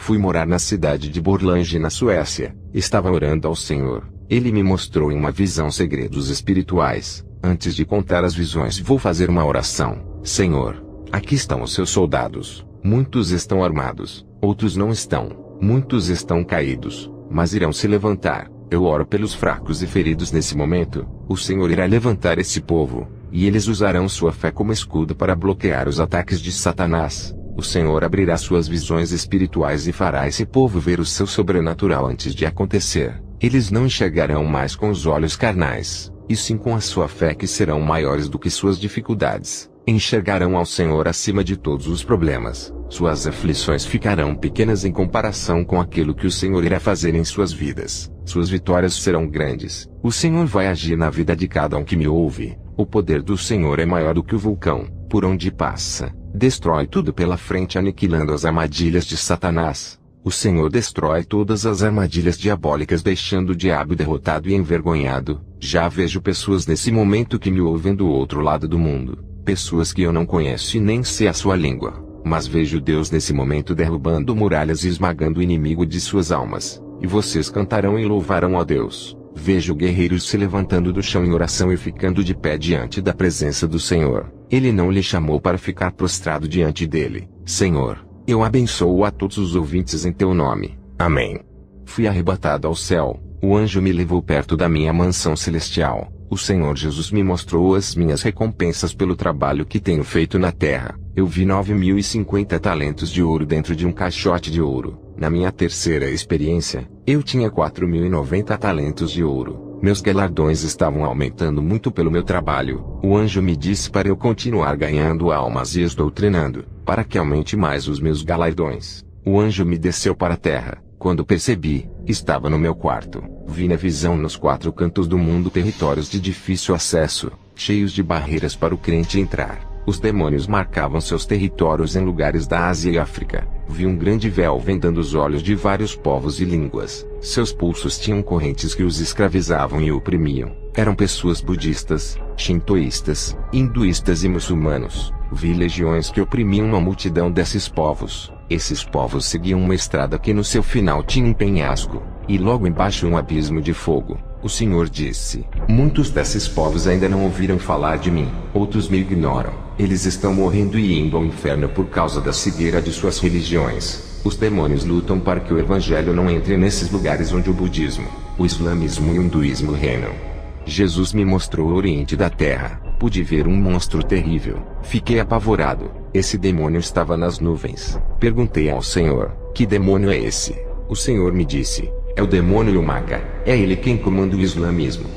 Fui morar na cidade de Borlänge, na Suécia. Estava orando ao Senhor. Ele me mostrou em uma visão segredos espirituais. Antes de contar as visões, vou fazer uma oração. Senhor, aqui estão os seus soldados. Muitos estão armados, outros não estão. Muitos estão caídos, mas irão se levantar. Eu oro pelos fracos e feridos nesse momento. O Senhor irá levantar esse povo, e eles usarão sua fé como escudo para bloquear os ataques de Satanás. O Senhor abrirá suas visões espirituais e fará esse povo ver o seu sobrenatural antes de acontecer. Eles não enxergarão mais com os olhos carnais, e sim com a sua fé, que serão maiores do que suas dificuldades. Enxergarão ao Senhor acima de todos os problemas. Suas aflições ficarão pequenas em comparação com aquilo que o Senhor irá fazer em suas vidas. Suas vitórias serão grandes. O Senhor vai agir na vida de cada um que me ouve. O poder do Senhor é maior do que o vulcão, por onde passa. Destrói tudo pela frente, aniquilando as armadilhas de Satanás. O Senhor destrói todas as armadilhas diabólicas, deixando o diabo derrotado e envergonhado. Já vejo pessoas nesse momento que me ouvem do outro lado do mundo. Pessoas que eu não conheço e nem sei a sua língua. Mas vejo Deus nesse momento derrubando muralhas e esmagando o inimigo de suas almas. E vocês cantarão e louvarão a Deus. Vejo guerreiros se levantando do chão em oração e ficando de pé diante da presença do Senhor. Ele não lhe chamou para ficar prostrado diante dele. Senhor, eu abençoo a todos os ouvintes em teu nome. Amém. Fui arrebatado ao céu. O anjo me levou perto da minha mansão celestial. O Senhor Jesus me mostrou as minhas recompensas pelo trabalho que tenho feito na terra. Eu vi 9.050 talentos de ouro dentro de um caixote de ouro. Na minha terceira experiência, eu tinha 4.090 talentos de ouro. Meus galardões estavam aumentando muito pelo meu trabalho. O anjo me disse para eu continuar ganhando almas e estou treinando, para que aumente mais os meus galardões. O anjo me desceu para a terra. Quando percebi, estava no meu quarto. Vi na visão nos 4 cantos do mundo territórios de difícil acesso, cheios de barreiras para o crente entrar. Os demônios marcavam seus territórios em lugares da Ásia e África. Vi um grande véu vendando os olhos de vários povos e línguas. Seus pulsos tinham correntes que os escravizavam e oprimiam. Eram pessoas budistas, shintoístas, hinduístas e muçulmanos. Vi legiões que oprimiam uma multidão desses povos. Esses povos seguiam uma estrada que no seu final tinha um penhasco, e logo embaixo um abismo de fogo. O Senhor disse: muitos desses povos ainda não ouviram falar de mim, outros me ignoram. Eles estão morrendo e indo ao inferno por causa da cegueira de suas religiões. Os demônios lutam para que o evangelho não entre nesses lugares onde o budismo, o islamismo e o hinduísmo reinam. Jesus me mostrou o oriente da terra. Pude ver um monstro terrível. Fiquei apavorado. Esse demônio estava nas nuvens. Perguntei ao Senhor: que demônio é esse? O Senhor me disse: é o demônio Yumaka. É ele quem comanda o islamismo.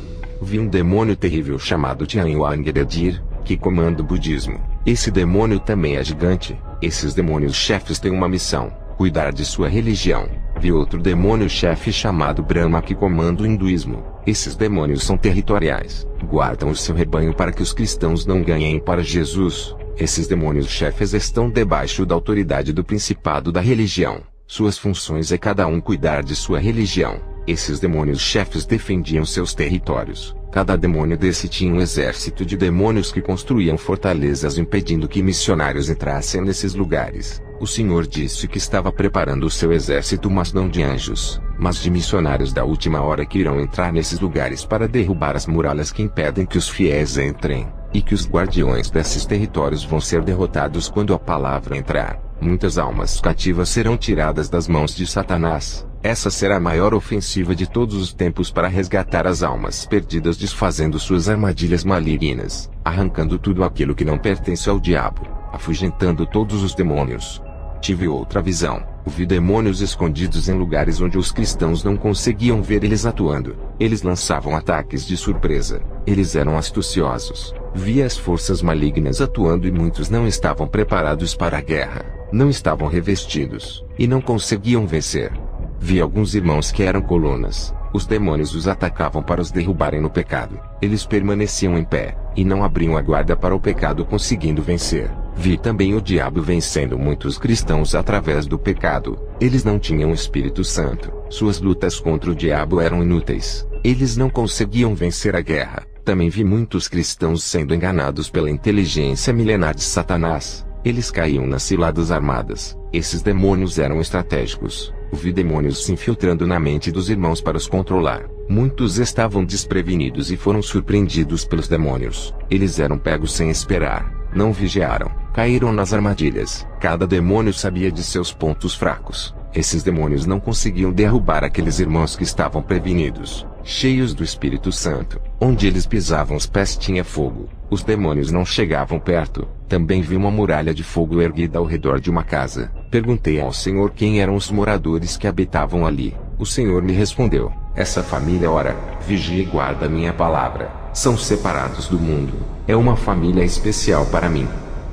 Vi um demônio terrível chamado Tianhuangeredir, que comanda o budismo. Esse demônio também é gigante. Esses demônios chefes têm uma missão: cuidar de sua religião. Vi outro demônio chefe chamado Brahma, que comanda o hinduísmo. Esses demônios são territoriais. Guardam o seu rebanho para que os cristãos não ganhem para Jesus. Esses demônios chefes estão debaixo da autoridade do principado da religião. Suas funções é cada um cuidar de sua religião. Esses demônios chefes defendiam seus territórios. Cada demônio desse tinha um exército de demônios que construíam fortalezas impedindo que missionários entrassem nesses lugares. O Senhor disse que estava preparando o seu exército, mas não de anjos, mas de missionários da última hora que irão entrar nesses lugares para derrubar as muralhas que impedem que os fiéis entrem, e que os guardiões desses territórios vão ser derrotados quando a palavra entrar. Muitas almas cativas serão tiradas das mãos de Satanás. Essa será a maior ofensiva de todos os tempos para resgatar as almas perdidas, desfazendo suas armadilhas malignas, arrancando tudo aquilo que não pertence ao diabo, afugentando todos os demônios. Tive outra visão. Vi demônios escondidos em lugares onde os cristãos não conseguiam ver eles atuando. Eles lançavam ataques de surpresa. Eles eram astuciosos. Vi as forças malignas atuando e muitos não estavam preparados para a guerra. Não estavam revestidos, e não conseguiam vencer. Vi alguns irmãos que eram colunas. Os demônios os atacavam para os derrubarem no pecado. Eles permaneciam em pé, e não abriam a guarda para o pecado, conseguindo vencer. Vi também o diabo vencendo muitos cristãos através do pecado. Eles não tinham o Espírito Santo. Suas lutas contra o diabo eram inúteis. Eles não conseguiam vencer a guerra. Também vi muitos cristãos sendo enganados pela inteligência milenar de Satanás. Eles caíam nas ciladas armadas. Esses demônios eram estratégicos. Vi demônios se infiltrando na mente dos irmãos para os controlar. Muitos estavam desprevenidos e foram surpreendidos pelos demônios. Eles eram pegos sem esperar. Não vigiaram. Caíram nas armadilhas. Cada demônio sabia de seus pontos fracos. Esses demônios não conseguiam derrubar aqueles irmãos que estavam prevenidos, cheios do Espírito Santo. Onde eles pisavam os pés tinha fogo. Os demônios não chegavam perto. Também vi uma muralha de fogo erguida ao redor de uma casa. Perguntei ao Senhor quem eram os moradores que habitavam ali. O Senhor me respondeu: essa família ora, vigia e guarda minha palavra. São separados do mundo. É uma família especial para mim.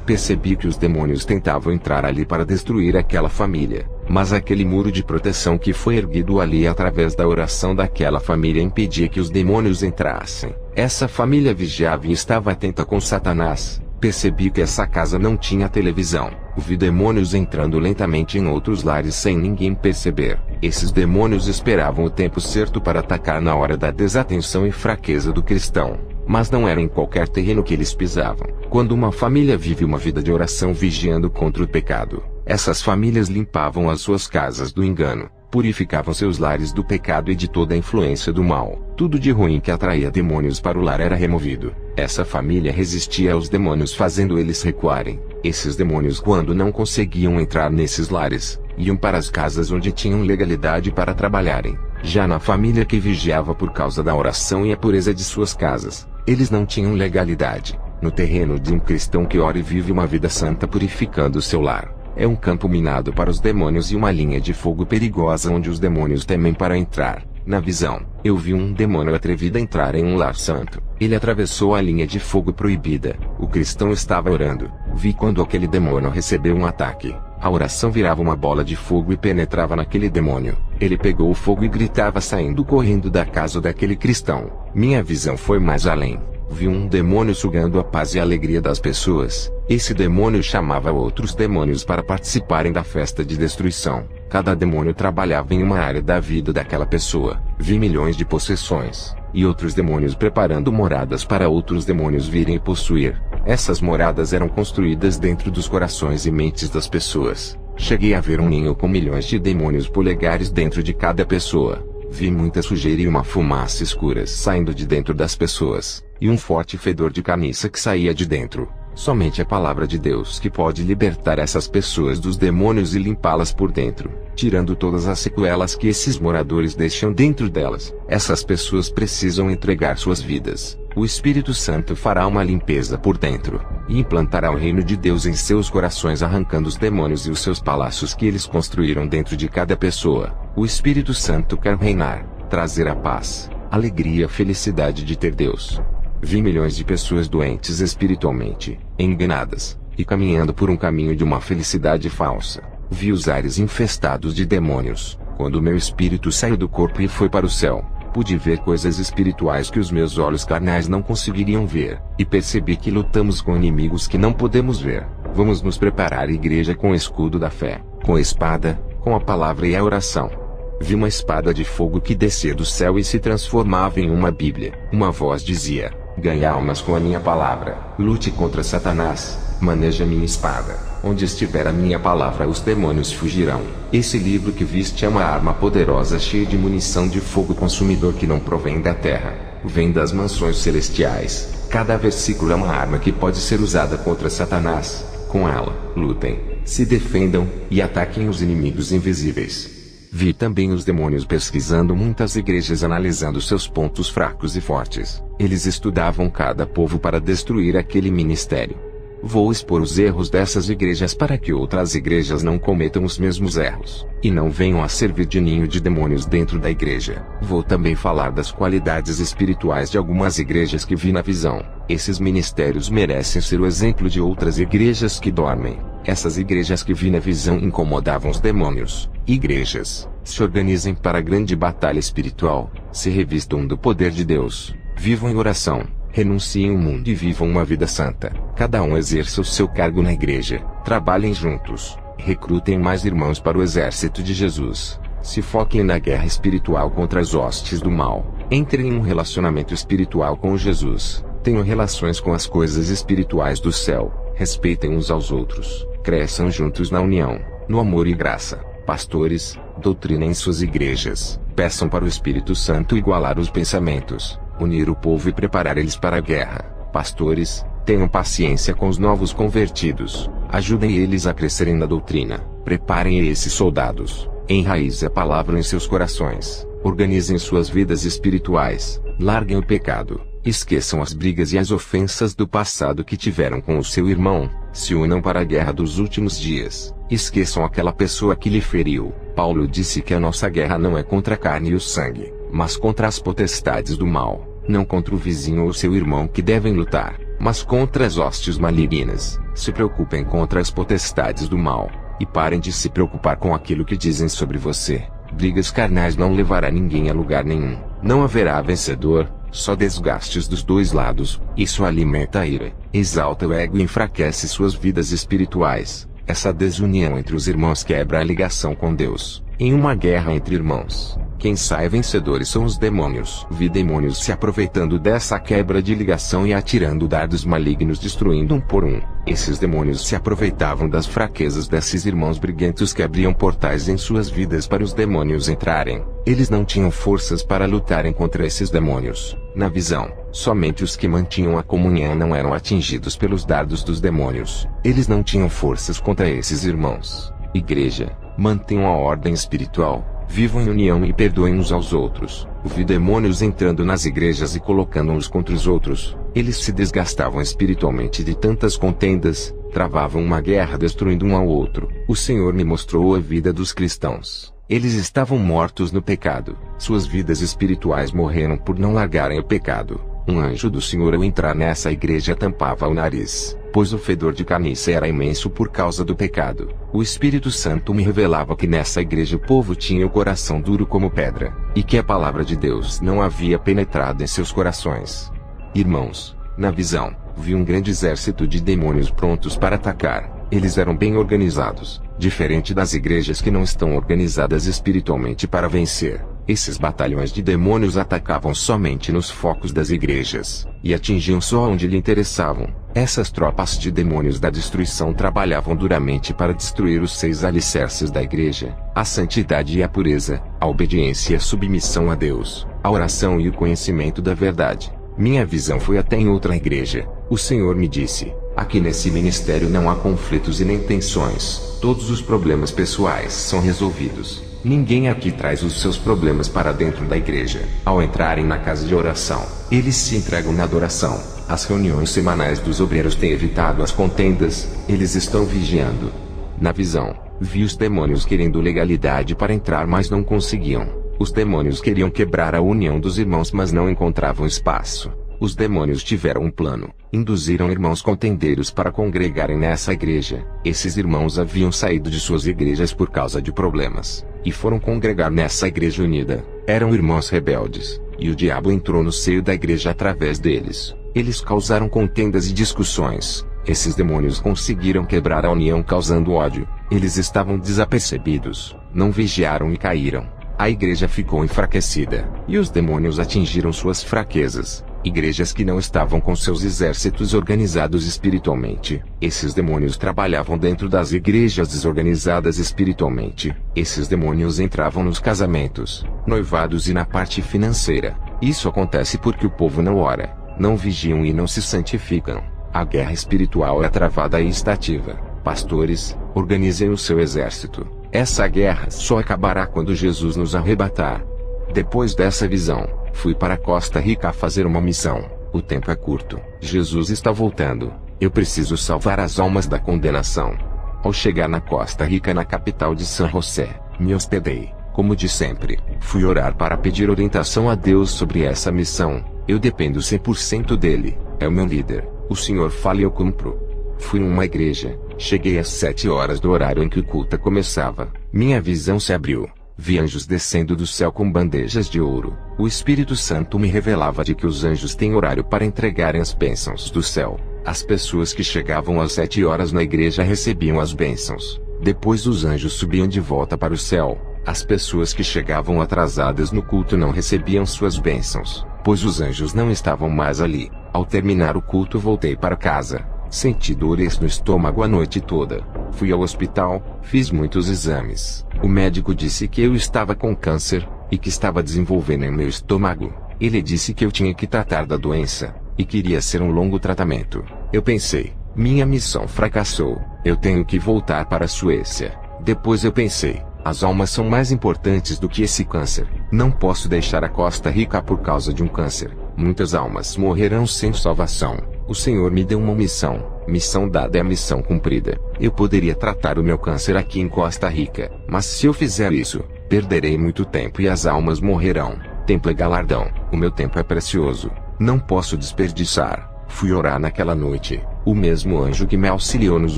Percebi que os demônios tentavam entrar ali para destruir aquela família, mas aquele muro de proteção que foi erguido ali através da oração daquela família impedia que os demônios entrassem. Essa família vigiava e estava atenta com Satanás. Percebi que essa casa não tinha televisão. Vi demônios entrando lentamente em outros lares sem ninguém perceber. Esses demônios esperavam o tempo certo para atacar na hora da desatenção e fraqueza do cristão. Mas não era em qualquer terreno que eles pisavam. Quando uma família vive uma vida de oração vigiando contra o pecado, essas famílias limpavam as suas casas do engano, purificavam seus lares do pecado e de toda a influência do mal. Tudo de ruim que atraía demônios para o lar era removido. Essa família resistia aos demônios, fazendo eles recuarem. Esses demônios, quando não conseguiam entrar nesses lares, iam para as casas onde tinham legalidade para trabalharem. Já na família que vigiava por causa da oração e a pureza de suas casas, eles não tinham legalidade. No terreno de um cristão que ora e vive uma vida santa purificando seu lar, é um campo minado para os demônios e uma linha de fogo perigosa onde os demônios temem para entrar. Na visão, eu vi um demônio atrevido entrar em um lar santo. Ele atravessou a linha de fogo proibida. O cristão estava orando. Vi quando aquele demônio recebeu um ataque. A oração virava uma bola de fogo e penetrava naquele demônio. Ele pegou o fogo e gritava saindo correndo da casa daquele cristão. Minha visão foi mais além. Vi um demônio sugando a paz e a alegria das pessoas. Esse demônio chamava outros demônios para participarem da festa de destruição. Cada demônio trabalhava em uma área da vida daquela pessoa. Vi milhões de possessões, e outros demônios preparando moradas para outros demônios virem e possuir. Essas moradas eram construídas dentro dos corações e mentes das pessoas. Cheguei a ver um ninho com milhões de demônios polegares dentro de cada pessoa. Vi muita sujeira e uma fumaça escura saindo de dentro das pessoas, e um forte fedor de carniça que saía de dentro. Somente a palavra de Deus que pode libertar essas pessoas dos demônios e limpá-las por dentro, tirando todas as sequelas que esses moradores deixam dentro delas. Essas pessoas precisam entregar suas vidas. O Espírito Santo fará uma limpeza por dentro, e implantará o reino de Deus em seus corações, arrancando os demônios e os seus palácios que eles construíram dentro de cada pessoa. O Espírito Santo quer reinar, trazer a paz, alegria e a felicidade de ter Deus. Vi milhões de pessoas doentes espiritualmente, enganadas, e caminhando por um caminho de uma felicidade falsa. Vi os ares infestados de demônios. Quando o meu espírito saiu do corpo e foi para o céu, pude ver coisas espirituais que os meus olhos carnais não conseguiriam ver, e percebi que lutamos com inimigos que não podemos ver. Vamos nos preparar, igreja, com o escudo da fé, com a espada, com a palavra e a oração. Vi uma espada de fogo que descia do céu e se transformava em uma Bíblia. Uma voz dizia: ganhe almas com a minha palavra, lute contra Satanás, maneje a minha espada. Onde estiver a minha palavra, os demônios fugirão. Esse livro que viste é uma arma poderosa cheia de munição de fogo consumidor que não provém da terra, vem das mansões celestiais. Cada versículo é uma arma que pode ser usada contra Satanás. Com ela, lutem, se defendam, e ataquem os inimigos invisíveis. Vi também os demônios pesquisando muitas igrejas, analisando seus pontos fracos e fortes. Eles estudavam cada povo para destruir aquele ministério. Vou expor os erros dessas igrejas para que outras igrejas não cometam os mesmos erros, e não venham a servir de ninho de demônios dentro da igreja. Vou também falar das qualidades espirituais de algumas igrejas que vi na visão. Esses ministérios merecem ser o exemplo de outras igrejas que dormem. Essas igrejas que vi na visão incomodavam os demônios. Igrejas, se organizem para a grande batalha espiritual, se revistam do poder de Deus, vivam em oração, renunciem ao mundo e vivam uma vida santa. Cada um exerça o seu cargo na igreja, trabalhem juntos, recrutem mais irmãos para o exército de Jesus, se foquem na guerra espiritual contra as hostes do mal, entrem em um relacionamento espiritual com Jesus, Tenham relações com as coisas espirituais do céu, respeitem uns aos outros, cresçam juntos na união, no amor e graça. Pastores, doutrinem suas igrejas, peçam para o Espírito Santo igualar os pensamentos, unir o povo e preparar eles para a guerra. Pastores, tenham paciência com os novos convertidos, ajudem eles a crescerem na doutrina, preparem esses soldados, enraizem a palavra em seus corações, organizem suas vidas espirituais, larguem o pecado, esqueçam as brigas e as ofensas do passado que tiveram com o seu irmão, se unam para a guerra dos últimos dias, esqueçam aquela pessoa que lhe feriu. Paulo disse que a nossa guerra não é contra a carne e o sangue, mas contra as potestades do mal, não contra o vizinho ou seu irmão que devem lutar, mas contra as hostes malignas. Se preocupem contra as potestades do mal, e parem de se preocupar com aquilo que dizem sobre você. Brigas carnais não levará ninguém a lugar nenhum, não haverá vencedor, só desgastes dos dois lados. Isso alimenta a ira, exalta o ego e enfraquece suas vidas espirituais. Essa desunião entre os irmãos quebra a ligação com Deus. Em uma guerra entre irmãos, quem sai vencedores são os demônios. Vi demônios se aproveitando dessa quebra de ligação e atirando dardos malignos, destruindo um por um. Esses demônios se aproveitavam das fraquezas desses irmãos briguentos que abriam portais em suas vidas para os demônios entrarem. Eles não tinham forças para lutarem contra esses demônios. Na visão, somente os que mantinham a comunhão não eram atingidos pelos dardos dos demônios. Eles não tinham forças contra esses irmãos. Igreja, mantenham a ordem espiritual. Vivam em união e perdoem uns aos outros. Vi demônios entrando nas igrejas e colocando uns contra os outros. Eles se desgastavam espiritualmente de tantas contendas, travavam uma guerra destruindo um ao outro. O Senhor me mostrou a vida dos cristãos. Eles estavam mortos no pecado. Suas vidas espirituais morreram por não largarem o pecado. Um anjo do Senhor ao entrar nessa igreja tampava o nariz, pois o fedor de carniça era imenso por causa do pecado. O Espírito Santo me revelava que nessa igreja o povo tinha o coração duro como pedra, e que a palavra de Deus não havia penetrado em seus corações. Irmãos, na visão, vi um grande exército de demônios prontos para atacar. Eles eram bem organizados, diferente das igrejas que não estão organizadas espiritualmente para vencer. Esses batalhões de demônios atacavam somente nos focos das igrejas, e atingiam só onde lhe interessavam. Essas tropas de demônios da destruição trabalhavam duramente para destruir os 6 alicerces da igreja: a santidade e a pureza, a obediência e a submissão a Deus, a oração e o conhecimento da verdade. Minha visão foi até em outra igreja. O Senhor me disse: aqui nesse ministério não há conflitos e nem tensões. Todos os problemas pessoais são resolvidos. Ninguém aqui traz os seus problemas para dentro da igreja. Ao entrarem na casa de oração, eles se entregam na adoração. As reuniões semanais dos obreiros têm evitado as contendas, eles estão vigiando. Na visão, vi os demônios querendo legalidade para entrar, mas não conseguiam. Os demônios queriam quebrar a união dos irmãos, mas não encontravam espaço. Os demônios tiveram um plano, induziram irmãos contendeiros para congregarem nessa igreja. Esses irmãos haviam saído de suas igrejas por causa de problemas, e foram congregar nessa igreja unida. Eram irmãos rebeldes, e o diabo entrou no seio da igreja através deles. Eles causaram contendas e discussões. Esses demônios conseguiram quebrar a união causando ódio. Eles estavam desapercebidos, não vigiaram e caíram. A igreja ficou enfraquecida, e os demônios atingiram suas fraquezas. Igrejas que não estavam com seus exércitos organizados espiritualmente. Esses demônios trabalhavam dentro das igrejas desorganizadas espiritualmente. Esses demônios entravam nos casamentos, noivados e na parte financeira. Isso acontece porque o povo não ora, não vigiam e não se santificam. A guerra espiritual é travada e está ativa. Pastores, organizem o seu exército. Essa guerra só acabará quando Jesus nos arrebatar. Depois dessa visão, fui para Costa Rica a fazer uma missão. O tempo é curto. Jesus está voltando. Eu preciso salvar as almas da condenação. Ao chegar na Costa Rica, na capital de San José, me hospedei, como de sempre. Fui orar para pedir orientação a Deus sobre essa missão. Eu dependo 100% dele. É o meu líder. O Senhor fala e eu cumpro. Fui em uma igreja. Cheguei às 7 horas do horário em que o culto começava. Minha visão se abriu. Vi anjos descendo do céu com bandejas de ouro. O Espírito Santo me revelava de que os anjos têm horário para entregarem as bênçãos do céu. As pessoas que chegavam às 7 horas na igreja recebiam as bênçãos. Depois os anjos subiam de volta para o céu. As pessoas que chegavam atrasadas no culto não recebiam suas bênçãos, pois os anjos não estavam mais ali. Ao terminar o culto voltei para casa. Senti dores no estômago a noite toda. Fui ao hospital, fiz muitos exames. O médico disse que eu estava com câncer, e que estava desenvolvendo em meu estômago. Ele disse que eu tinha que tratar da doença, e queria ser um longo tratamento. Eu pensei, minha missão fracassou, eu tenho que voltar para a Suécia. Depois eu pensei, as almas são mais importantes do que esse câncer. Não posso deixar a Costa Rica por causa de um câncer. Muitas almas morrerão sem salvação. O Senhor me deu uma missão. Missão dada é a missão cumprida. Eu poderia tratar o meu câncer aqui em Costa Rica, mas se eu fizer isso, perderei muito tempo e as almas morrerão. Tempo é galardão. O meu tempo é precioso. Não posso desperdiçar. Fui orar naquela noite. O mesmo anjo que me auxiliou nos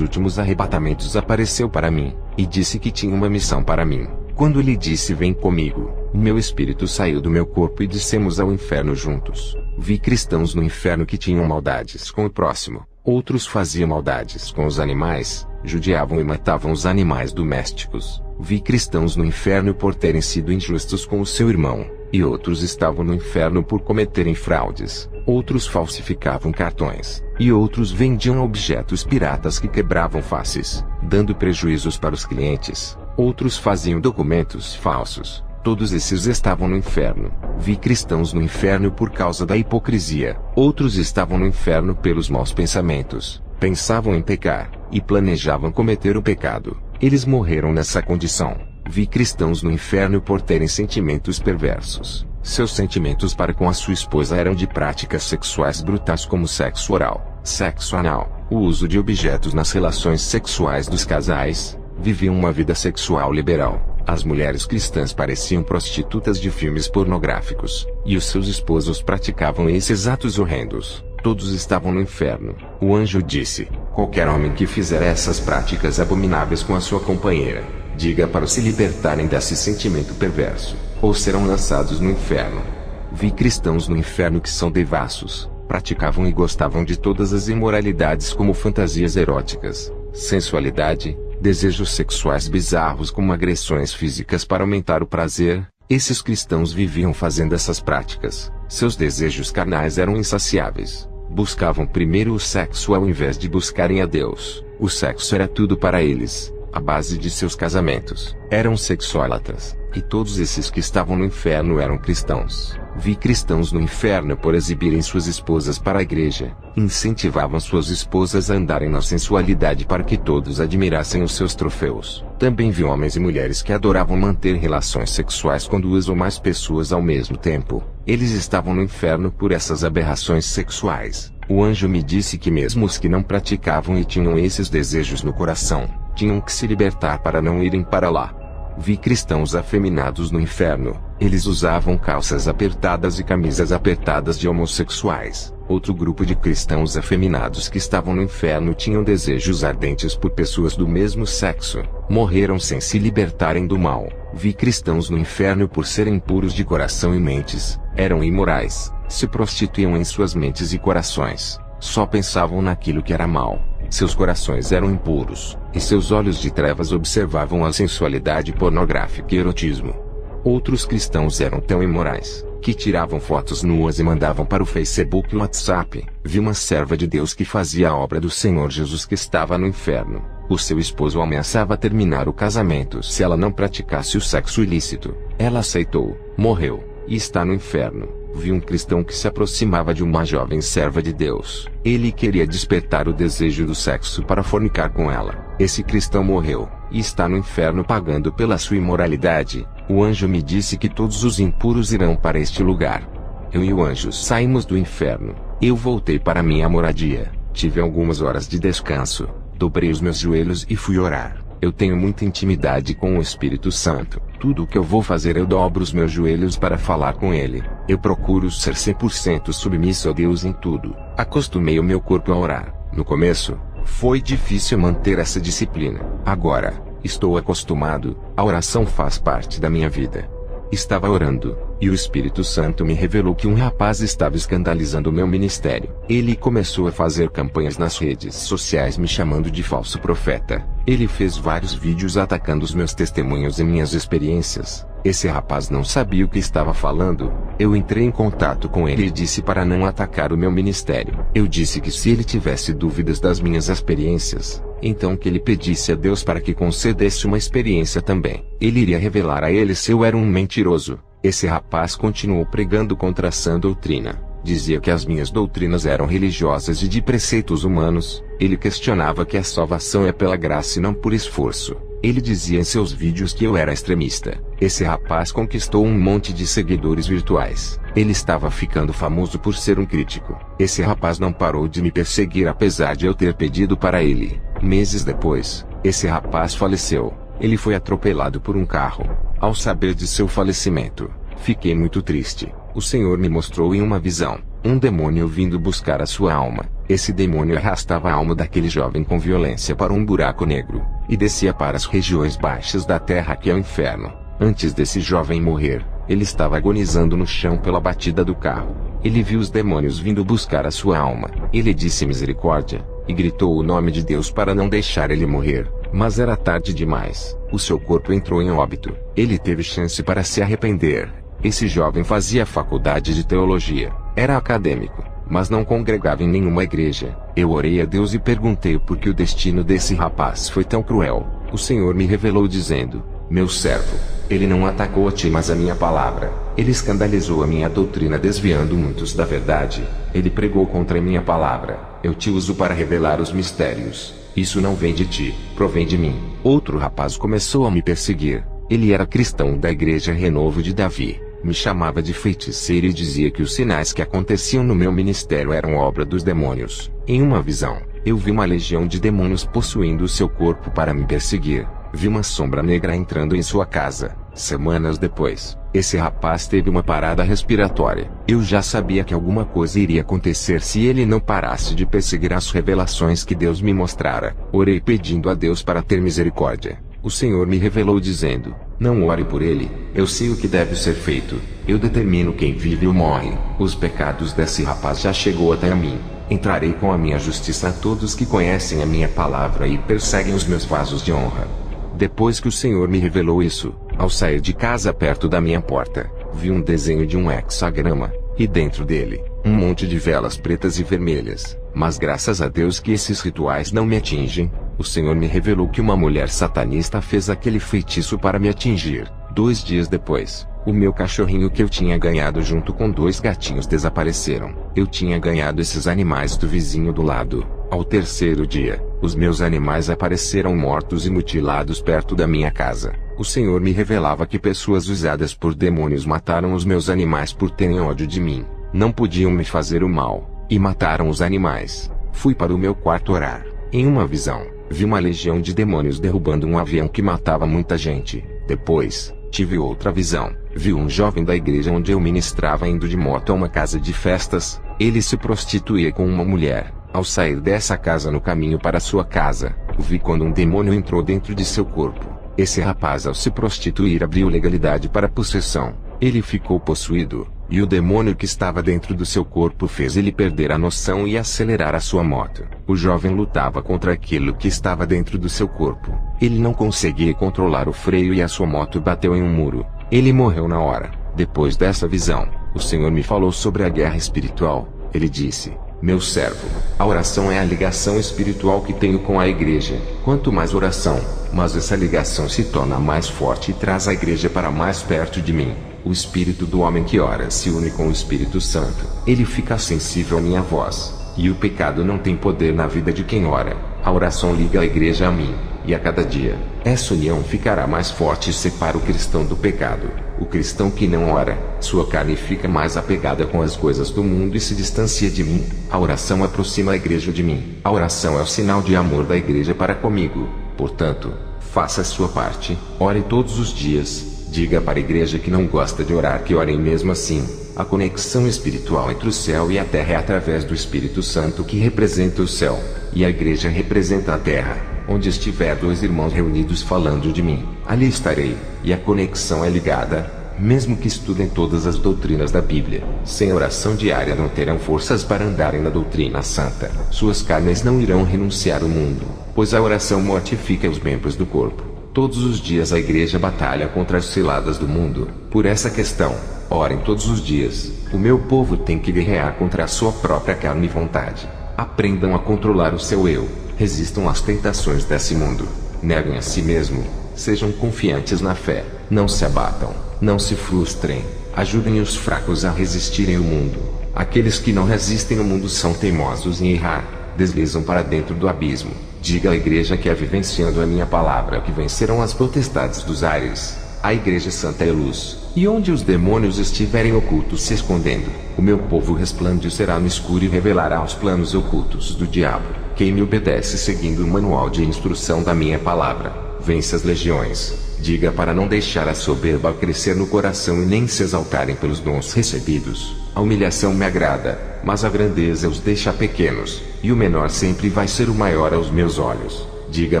últimos arrebatamentos apareceu para mim, e disse que tinha uma missão para mim. Quando ele disse vem comigo, o meu espírito saiu do meu corpo e descemos ao inferno juntos. Vi cristãos no inferno que tinham maldades com o próximo. Outros faziam maldades com os animais, judiavam e matavam os animais domésticos. Vi cristãos no inferno por terem sido injustos com o seu irmão, e outros estavam no inferno por cometerem fraudes. Outros falsificavam cartões, e outros vendiam objetos piratas que quebravam faces, dando prejuízos para os clientes. Outros faziam documentos falsos. Todos esses estavam no inferno. Vi cristãos no inferno por causa da hipocrisia. Outros estavam no inferno pelos maus pensamentos. Pensavam em pecar, e planejavam cometer o pecado. Eles morreram nessa condição. Vi cristãos no inferno por terem sentimentos perversos. Seus sentimentos para com a sua esposa eram de práticas sexuais brutais como sexo oral, sexo anal, o uso de objetos nas relações sexuais dos casais. Viviam uma vida sexual liberal. As mulheres cristãs pareciam prostitutas de filmes pornográficos, e os seus esposos praticavam esses atos horrendos. Todos estavam no inferno. O anjo disse: qualquer homem que fizer essas práticas abomináveis com a sua companheira, diga para se libertarem desse sentimento perverso, ou serão lançados no inferno. Vi cristãos no inferno que são devassos, praticavam e gostavam de todas as imoralidades como fantasias eróticas, sensualidade, desejos sexuais bizarros como agressões físicas para aumentar o prazer. Esses cristãos viviam fazendo essas práticas. Seus desejos carnais eram insaciáveis. Buscavam primeiro o sexo ao invés de buscarem a Deus. O sexo era tudo para eles. A base de seus casamentos. Eram sexólatras. E todos esses que estavam no inferno eram cristãos. Vi cristãos no inferno por exibirem suas esposas para a igreja. Incentivavam suas esposas a andarem na sensualidade para que todos admirassem os seus troféus. Também vi homens e mulheres que adoravam manter relações sexuais com duas ou mais pessoas ao mesmo tempo. Eles estavam no inferno por essas aberrações sexuais. O anjo me disse que mesmo os que não praticavam e tinham esses desejos no coração, tinham que se libertar para não irem para lá. Vi cristãos afeminados no inferno. Eles usavam calças apertadas e camisas apertadas de homossexuais. Outro grupo de cristãos afeminados que estavam no inferno tinham desejos ardentes por pessoas do mesmo sexo. Morreram sem se libertarem do mal. Vi cristãos no inferno por serem puros de coração e mentes. Eram imorais. Se prostituíam em suas mentes e corações. Só pensavam naquilo que era mal. Seus corações eram impuros, e seus olhos de trevas observavam a sensualidade pornográfica e erotismo. Outros cristãos eram tão imorais, que tiravam fotos nuas e mandavam para o Facebook e WhatsApp. Vi uma serva de Deus que fazia a obra do Senhor Jesus que estava no inferno. O seu esposo ameaçava terminar o casamento se ela não praticasse o sexo ilícito. Ela aceitou, morreu, e está no inferno. Vi um cristão que se aproximava de uma jovem serva de Deus. Ele queria despertar o desejo do sexo para fornicar com ela. Esse cristão morreu, e está no inferno pagando pela sua imoralidade. O anjo me disse que todos os impuros irão para este lugar. Eu e o anjo saímos do inferno. Eu voltei para minha moradia. Tive algumas horas de descanso. Dobrei os meus joelhos e fui orar. Eu tenho muita intimidade com o Espírito Santo. Tudo o que eu vou fazer eu dobro os meus joelhos para falar com Ele. Eu procuro ser 100% submisso a Deus em tudo. Acostumei o meu corpo a orar. No começo, foi difícil manter essa disciplina. Agora, estou acostumado. A oração faz parte da minha vida. Estava orando, e o Espírito Santo me revelou que um rapaz estava escandalizando o meu ministério. Ele começou a fazer campanhas nas redes sociais me chamando de falso profeta. Ele fez vários vídeos atacando os meus testemunhos e minhas experiências. Esse rapaz não sabia o que estava falando. Eu entrei em contato com ele e disse para não atacar o meu ministério. Eu disse que se ele tivesse dúvidas das minhas experiências, então que ele pedisse a Deus para que concedesse uma experiência também. Ele iria revelar a ele se eu era um mentiroso. Esse rapaz continuou pregando contra a sã doutrina. Dizia que as minhas doutrinas eram religiosas e de preceitos humanos. Ele questionava que a salvação é pela graça e não por esforço. Ele dizia em seus vídeos que eu era extremista. Esse rapaz conquistou um monte de seguidores virtuais. Ele estava ficando famoso por ser um crítico. Esse rapaz não parou de me perseguir apesar de eu ter pedido para ele. Meses depois, esse rapaz faleceu. Ele foi atropelado por um carro. Ao saber de seu falecimento, fiquei muito triste. O Senhor me mostrou em uma visão um demônio vindo buscar a sua alma. Esse demônio arrastava a alma daquele jovem com violência para um buraco negro, e descia para as regiões baixas da terra que é o inferno. Antes desse jovem morrer, ele estava agonizando no chão pela batida do carro. Ele viu os demônios vindo buscar a sua alma. Ele disse misericórdia, e gritou o nome de Deus para não deixar ele morrer. Mas era tarde demais. O seu corpo entrou em óbito. Ele teve chance para se arrepender. Esse jovem fazia faculdade de teologia. Era acadêmico, mas não congregava em nenhuma igreja. Eu orei a Deus e perguntei por que o destino desse rapaz foi tão cruel. O Senhor me revelou dizendo: meu servo, ele não atacou a ti mas a minha palavra. Ele escandalizou a minha doutrina desviando muitos da verdade. Ele pregou contra a minha palavra. Eu te uso para revelar os mistérios. Isso não vem de ti, provém de mim. Outro rapaz começou a me perseguir. Ele era cristão da igreja Renovo de Davi. Me chamava de feiticeiro e dizia que os sinais que aconteciam no meu ministério eram obra dos demônios. Em uma visão, eu vi uma legião de demônios possuindo o seu corpo para me perseguir. Vi uma sombra negra entrando em sua casa. Semanas depois, esse rapaz teve uma parada respiratória. Eu já sabia que alguma coisa iria acontecer se ele não parasse de perseguir as revelações que Deus me mostrara. Orei pedindo a Deus para ter misericórdia. O Senhor me revelou dizendo: não ore por ele, eu sei o que deve ser feito. Eu determino quem vive ou morre. Os pecados desse rapaz já chegou até a mim. Entrarei com a minha justiça a todos que conhecem a minha palavra e perseguem os meus vasos de honra. Depois que o Senhor me revelou isso, ao sair de casa perto da minha porta, vi um desenho de um hexagrama, e dentro dele, um monte de velas pretas e vermelhas. Mas graças a Deus que esses rituais não me atingem. O Senhor me revelou que uma mulher satanista fez aquele feitiço para me atingir. 2 dias depois, o meu cachorrinho que eu tinha ganhado junto com 2 gatinhos desapareceram. Eu tinha ganhado esses animais do vizinho do lado. Ao 3º dia, os meus animais apareceram mortos e mutilados perto da minha casa. O Senhor me revelava que pessoas usadas por demônios mataram os meus animais por terem ódio de mim. Não podiam me fazer o mal, e mataram os animais. Fui para o meu quarto orar. Em uma visão, vi uma legião de demônios derrubando um avião que matava muita gente. Depois, tive outra visão. Vi um jovem da igreja onde eu ministrava indo de moto a uma casa de festas. Ele se prostituía com uma mulher. Ao sair dessa casa no caminho para sua casa, vi quando um demônio entrou dentro de seu corpo. Esse rapaz, ao se prostituir, abriu legalidade para possessão. Ele ficou possuído, e o demônio que estava dentro do seu corpo fez ele perder a noção e acelerar a sua moto. O jovem lutava contra aquilo que estava dentro do seu corpo. Ele não conseguia controlar o freio e a sua moto bateu em um muro. Ele morreu na hora. Depois dessa visão, o Senhor me falou sobre a guerra espiritual. Ele disse: meu servo, a oração é a ligação espiritual que tenho com a igreja. Quanto mais oração, mas essa ligação se torna mais forte e traz a igreja para mais perto de mim. O espírito do homem que ora se une com o Espírito Santo. Ele fica sensível à minha voz. E o pecado não tem poder na vida de quem ora. A oração liga a igreja a mim, e a cada dia, essa união ficará mais forte e separa o cristão do pecado. O cristão que não ora, sua carne fica mais apegada com as coisas do mundo e se distancia de mim. A oração aproxima a igreja de mim. A oração é o sinal de amor da igreja para comigo. Portanto, faça a sua parte, ore todos os dias. Diga para a igreja que não gosta de orar que orem mesmo assim. A conexão espiritual entre o céu e a terra é através do Espírito Santo que representa o céu, e a igreja representa a terra. Onde estiver 2 irmãos reunidos falando de mim, ali estarei, e a conexão é ligada. mesmo que estudem todas as doutrinas da Bíblia, sem oração diária não terão forças para andarem na doutrina santa. Suas carnes não irão renunciar ao mundo, pois a oração mortifica os membros do corpo. Todos os dias a igreja batalha contra as ciladas do mundo. Por essa questão, orem todos os dias. O meu povo tem que guerrear contra a sua própria carne e vontade. Aprendam a controlar o seu eu. Resistam às tentações desse mundo. Neguem a si mesmo. Sejam confiantes na fé. Não se abatam. Não se frustrem. Ajudem os fracos a resistirem ao mundo. Aqueles que não resistem ao mundo são teimosos em errar. Deslizam para dentro do abismo. Diga à igreja que é vivenciando a minha palavra que vencerão as potestades dos ares. A igreja santa é luz, e onde os demônios estiverem ocultos se escondendo, o meu povo resplandecerá no escuro e revelará os planos ocultos do diabo. Quem me obedece seguindo o manual de instrução da minha palavra, vence as legiões. Diga para não deixar a soberba crescer no coração e nem se exaltarem pelos dons recebidos. A humilhação me agrada, mas a grandeza os deixa pequenos, e o menor sempre vai ser o maior aos meus olhos. Diga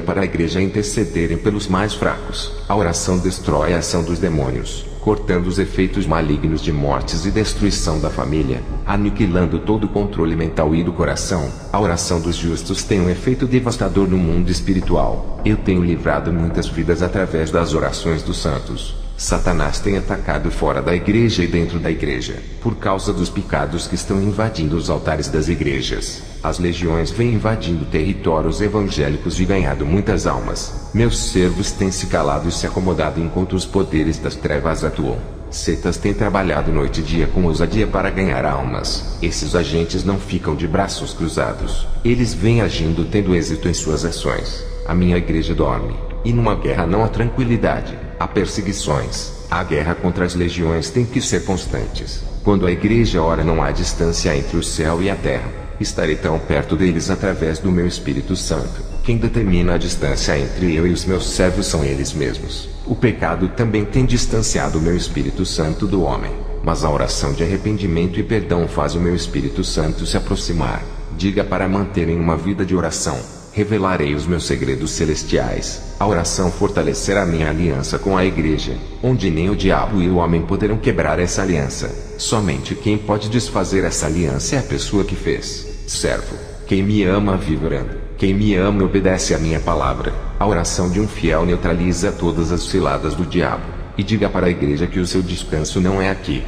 para a igreja intercederem pelos mais fracos. A oração destrói a ação dos demônios, cortando os efeitos malignos de mortes e destruição da família, aniquilando todo o controle mental e do coração. A oração dos justos tem um efeito devastador no mundo espiritual. Eu tenho livrado muitas vidas através das orações dos santos. Satanás tem atacado fora da igreja e dentro da igreja, por causa dos pecados que estão invadindo os altares das igrejas. As legiões vêm invadindo territórios evangélicos e ganhado muitas almas. Meus servos têm se calado e se acomodado enquanto os poderes das trevas atuam. Setas têm trabalhado noite e dia com ousadia para ganhar almas. Esses agentes não ficam de braços cruzados. Eles vêm agindo tendo êxito em suas ações. A minha igreja dorme. E numa guerra não há tranquilidade, há perseguições. A guerra contra as legiões tem que ser constantes. Quando a igreja ora não há distância entre o céu e a terra. Estarei tão perto deles através do meu Espírito Santo. Quem determina a distância entre eu e os meus servos são eles mesmos. O pecado também tem distanciado o meu Espírito Santo do homem. Mas a oração de arrependimento e perdão faz o meu Espírito Santo se aproximar. Diga para manterem uma vida de oração. Revelarei os meus segredos celestiais. A oração fortalecerá minha aliança com a igreja, onde nem o diabo e o homem poderão quebrar essa aliança. Somente quem pode desfazer essa aliança é a pessoa que fez. Servo, quem me ama vive orando. Quem me ama obedece à minha palavra. A oração de um fiel neutraliza todas as ciladas do diabo. E diga para a igreja que o seu descanso não é aqui.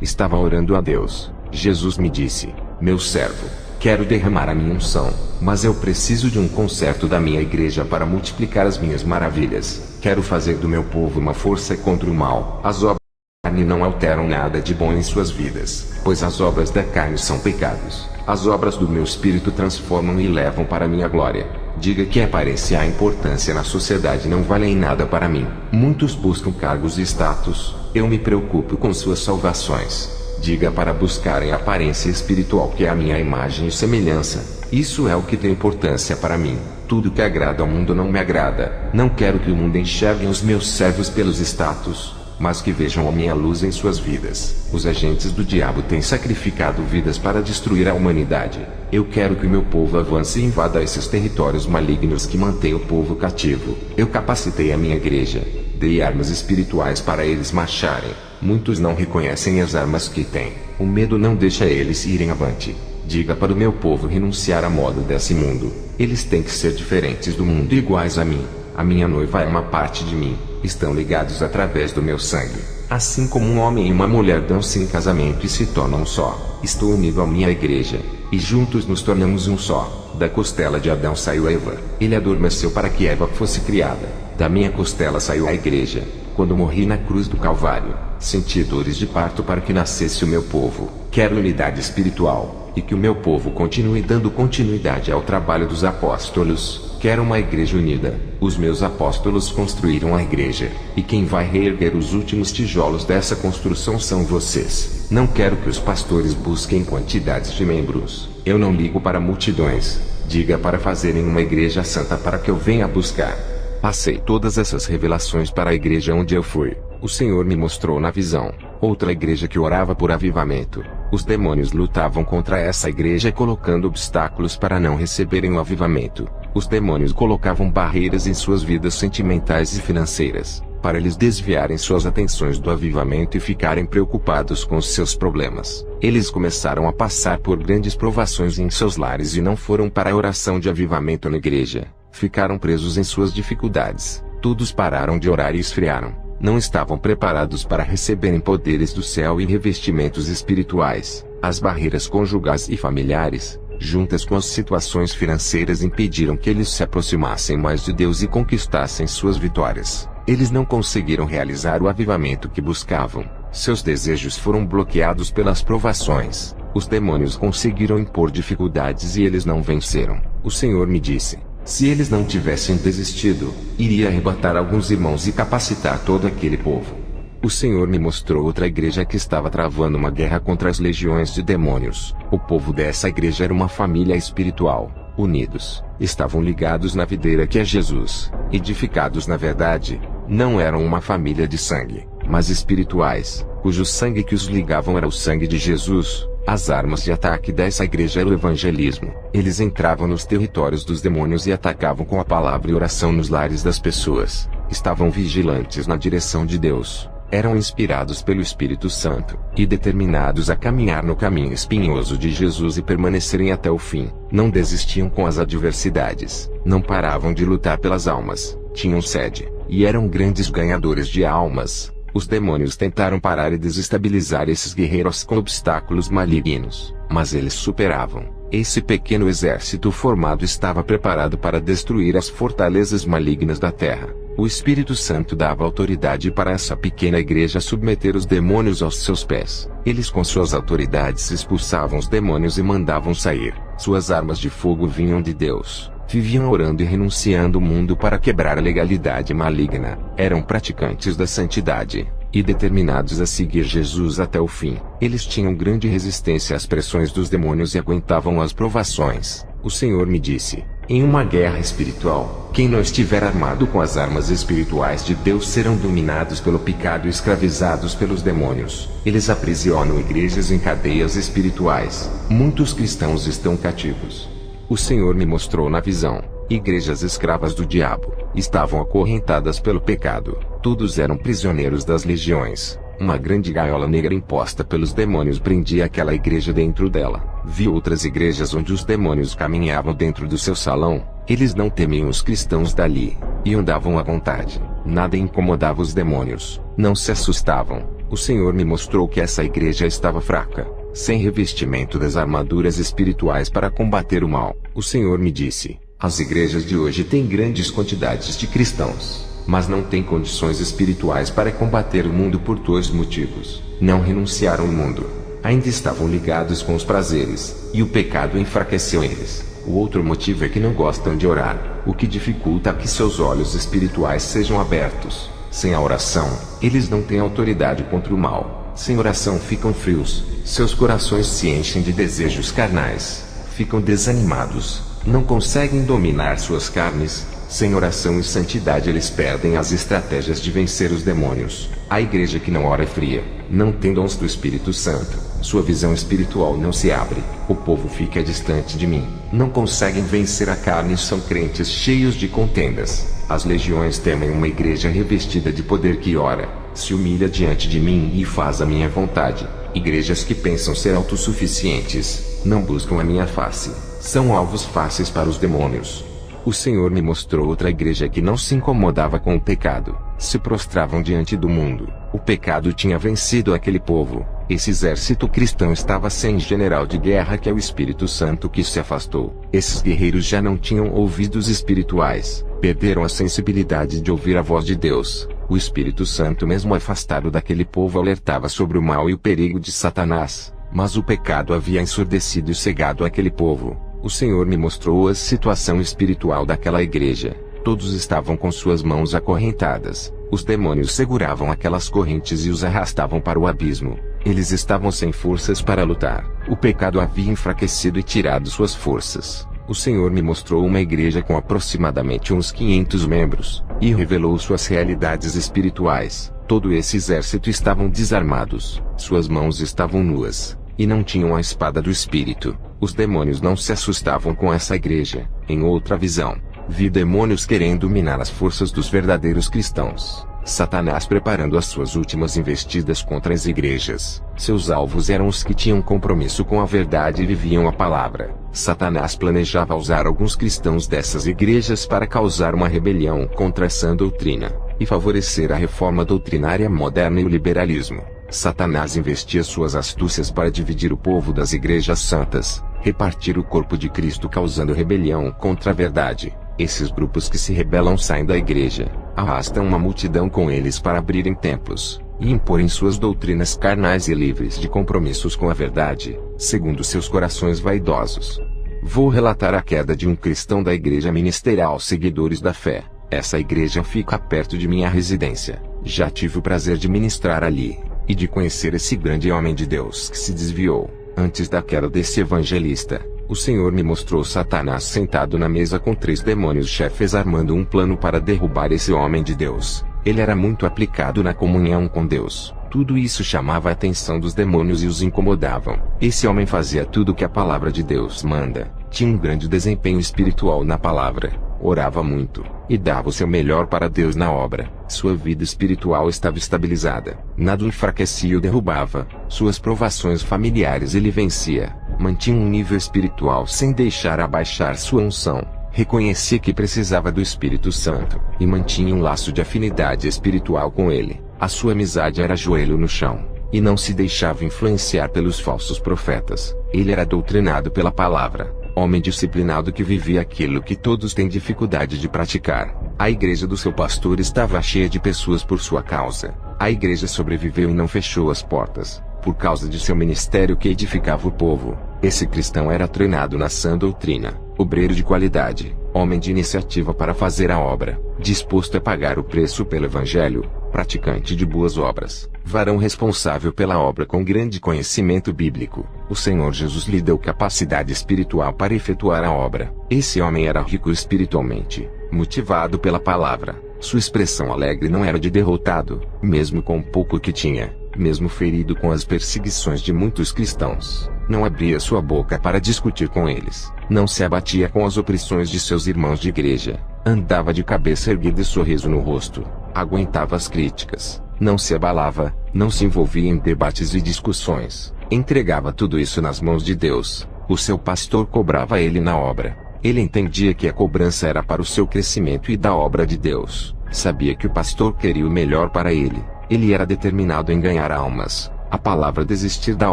Estava orando a Deus. Jesus me disse: meu servo, quero derramar a minha unção, mas eu preciso de um conserto da minha igreja para multiplicar as minhas maravilhas. Quero fazer do meu povo uma força contra o mal. As obras da carne não alteram nada de bom em suas vidas, pois as obras da carne são pecados. As obras do meu espírito transformam e levam para a minha glória. Diga que a aparência e a importância na sociedade não valem nada para mim. Muitos buscam cargos e status. Eu me preocupo com suas salvações. Diga para buscarem a aparência espiritual que é a minha imagem e semelhança. Isso é o que tem importância para mim. Tudo que agrada ao mundo não me agrada. Não quero que o mundo enxergue os meus servos pelos status, mas que vejam a minha luz em suas vidas. Os agentes do diabo têm sacrificado vidas para destruir a humanidade. Eu quero que o meu povo avance e invada esses territórios malignos que mantêm o povo cativo. Eu capacitei a minha igreja. Dei armas espirituais para eles marcharem. Muitos não reconhecem as armas que têm. O medo não deixa eles irem avante. Diga para o meu povo renunciar à moda desse mundo. Eles têm que ser diferentes do mundo e iguais a mim. A minha noiva é uma parte de mim. Estão ligados através do meu sangue. Assim como um homem e uma mulher dão-se em casamento e se tornam um só. Estou unido à minha igreja. E juntos nos tornamos um só. Da costela de Adão saiu Eva. Ele adormeceu para que Eva fosse criada. Da minha costela saiu a igreja. Quando morri na cruz do Calvário, senti dores de parto para que nascesse o meu povo. Quero unidade espiritual, e que o meu povo continue dando continuidade ao trabalho dos apóstolos. Quero uma igreja unida. Os meus apóstolos construíram a igreja, e quem vai reerguer os últimos tijolos dessa construção são vocês. Não quero que os pastores busquem quantidades de membros. Eu não ligo para multidões. Diga para fazerem uma igreja santa para que eu venha buscar. Passei todas essas revelações para a igreja onde eu fui. O Senhor me mostrou na visão outra igreja que orava por avivamento. Os demônios lutavam contra essa igreja colocando obstáculos para não receberem o avivamento. Os demônios colocavam barreiras em suas vidas sentimentais e financeiras. para eles desviarem suas atenções do avivamento e ficarem preocupados com os seus problemas. Eles começaram a passar por grandes provações em seus lares e não foram para a oração de avivamento na igreja. Ficaram presos em suas dificuldades. Todos pararam de orar e esfriaram. Não estavam preparados para receberem poderes do céu e revestimentos espirituais. As barreiras conjugais e familiares, juntas com as situações financeiras, impediram que eles se aproximassem mais de Deus e conquistassem suas vitórias. Eles não conseguiram realizar o avivamento que buscavam. Seus desejos foram bloqueados pelas provações. Os demônios conseguiram impor dificuldades e eles não venceram. O Senhor me disse: se eles não tivessem desistido, iria arrebatar alguns irmãos e capacitar todo aquele povo. O Senhor me mostrou outra igreja que estava travando uma guerra contra as legiões de demônios. O povo dessa igreja era uma família espiritual, unidos, estavam ligados na videira que é Jesus, edificados na verdade. Não eram uma família de sangue, mas espirituais, cujo sangue que os ligavam era o sangue de Jesus. As armas de ataque dessa igreja era o evangelismo. Eles entravam nos territórios dos demônios e atacavam com a palavra e oração nos lares das pessoas. Estavam vigilantes na direção de Deus. Eram inspirados pelo Espírito Santo, e determinados a caminhar no caminho espinhoso de Jesus e permanecerem até o fim. Não desistiam com as adversidades, não paravam de lutar pelas almas, tinham sede, e eram grandes ganhadores de almas. Os demônios tentaram parar e desestabilizar esses guerreiros com obstáculos malignos, mas eles superavam. Esse pequeno exército formado estava preparado para destruir as fortalezas malignas da terra. O Espírito Santo dava autoridade para essa pequena igreja submeter os demônios aos seus pés. Eles com suas autoridades expulsavam os demônios e mandavam sair. Suas armas de fogo vinham de Deus. Viviam orando e renunciando o mundo para quebrar a legalidade maligna. Eram praticantes da santidade, e determinados a seguir Jesus até o fim. Eles tinham grande resistência às pressões dos demônios e aguentavam as provações. O Senhor me disse: em uma guerra espiritual, quem não estiver armado com as armas espirituais de Deus serão dominados pelo pecado e escravizados pelos demônios. Eles aprisionam igrejas em cadeias espirituais. Muitos cristãos estão cativos. O Senhor me mostrou na visão: igrejas escravas do diabo, estavam acorrentadas pelo pecado. Todos eram prisioneiros das legiões. Uma grande gaiola negra imposta pelos demônios prendia aquela igreja dentro dela. Vi outras igrejas onde os demônios caminhavam dentro do seu salão. Eles não temiam os cristãos dali, e andavam à vontade. Nada incomodava os demônios, não se assustavam. O Senhor me mostrou que essa igreja estava fraca, sem revestimento das armaduras espirituais para combater o mal. O Senhor me disse: as igrejas de hoje têm grandes quantidades de cristãos, mas não têm condições espirituais para combater o mundo por dois motivos. Não renunciaram ao mundo. Ainda estavam ligados com os prazeres, e o pecado enfraqueceu eles. O outro motivo é que não gostam de orar, o que dificulta que seus olhos espirituais sejam abertos. Sem a oração, eles não têm autoridade contra o mal. Sem oração ficam frios, seus corações se enchem de desejos carnais, ficam desanimados, não conseguem dominar suas carnes. Sem oração e santidade eles perdem as estratégias de vencer os demônios. A igreja que não ora é fria, não tem dons do Espírito Santo, sua visão espiritual não se abre, o povo fica distante de mim, não conseguem vencer a carne e são crentes cheios de contendas. As legiões temem uma igreja revestida de poder que ora, se humilha diante de mim e faz a minha vontade. Igrejas que pensam ser autossuficientes, não buscam a minha face, são alvos fáceis para os demônios. O Senhor me mostrou outra igreja que não se incomodava com o pecado, se prostravam diante do mundo. O pecado tinha vencido aquele povo. Esse exército cristão estava sem general de guerra, que é o Espírito Santo, que se afastou. Esses guerreiros já não tinham ouvidos espirituais, perderam a sensibilidade de ouvir a voz de Deus. O Espírito Santo, mesmo afastado daquele povo, alertava sobre o mal e o perigo de Satanás, mas o pecado havia ensurdecido e cegado aquele povo. O Senhor me mostrou a situação espiritual daquela igreja. Todos estavam com suas mãos acorrentadas. Os demônios seguravam aquelas correntes e os arrastavam para o abismo. Eles estavam sem forças para lutar. O pecado havia enfraquecido e tirado suas forças. O Senhor me mostrou uma igreja com aproximadamente uns 500 membros, e revelou suas realidades espirituais. Todo esse exército estavam desarmados. Suas mãos estavam nuas, e não tinham a espada do Espírito. Os demônios não se assustavam com essa igreja. Em outra visão, vi demônios querendo dominar as forças dos verdadeiros cristãos. Satanás preparando as suas últimas investidas contra as igrejas. Seus alvos eram os que tinham compromisso com a verdade e viviam a palavra. Satanás planejava usar alguns cristãos dessas igrejas para causar uma rebelião contra a sã doutrina, e favorecer a reforma doutrinária moderna e o liberalismo. Satanás investia suas astúcias para dividir o povo das igrejas santas, repartir o corpo de Cristo causando rebelião contra a verdade. Esses grupos que se rebelam saem da igreja, arrastam uma multidão com eles para abrirem templos, e imporem suas doutrinas carnais e livres de compromissos com a verdade, segundo seus corações vaidosos. Vou relatar a queda de um cristão da igreja ministerial Seguidores da Fé. Essa igreja fica perto de minha residência. Já tive o prazer de ministrar ali, e de conhecer esse grande homem de Deus que se desviou. Antes da queda desse evangelista, o Senhor me mostrou Satanás sentado na mesa com 3 demônios chefes armando um plano para derrubar esse homem de Deus. Ele era muito aplicado na comunhão com Deus. Tudo isso chamava a atenção dos demônios e os incomodavam. Esse homem fazia tudo o que a palavra de Deus manda. Tinha um grande desempenho espiritual na palavra. Orava muito, e dava o seu melhor para Deus na obra. Sua vida espiritual estava estabilizada. Nada o enfraquecia ou derrubava. Suas provações familiares ele vencia. Mantinha um nível espiritual sem deixar abaixar sua unção. Reconhecia que precisava do Espírito Santo, e mantinha um laço de afinidade espiritual com ele. A sua amizade era joelho no chão, e não se deixava influenciar pelos falsos profetas. Ele era doutrinado pela palavra. Homem disciplinado que vivia aquilo que todos têm dificuldade de praticar. A igreja do seu pastor estava cheia de pessoas por sua causa. A igreja sobreviveu e não fechou as portas, por causa de seu ministério que edificava o povo. Esse cristão era treinado na sã doutrina, obreiro de qualidade, homem de iniciativa para fazer a obra, disposto a pagar o preço pelo evangelho, praticante de boas obras, varão responsável pela obra com grande conhecimento bíblico. O Senhor Jesus lhe deu capacidade espiritual para efetuar a obra. Esse homem era rico espiritualmente, motivado pela palavra. Sua expressão alegre não era de derrotado, mesmo com o pouco que tinha. Mesmo ferido com as perseguições de muitos cristãos, não abria sua boca para discutir com eles. Não se abatia com as opressões de seus irmãos de igreja. Andava de cabeça erguida e sorriso no rosto. Aguentava as críticas. Não se abalava, não se envolvia em debates e discussões. Entregava tudo isso nas mãos de Deus. O seu pastor cobrava ele na obra. Ele entendia que a cobrança era para o seu crescimento e da obra de Deus. Sabia que o pastor queria o melhor para ele. Ele era determinado em ganhar almas. A palavra desistir da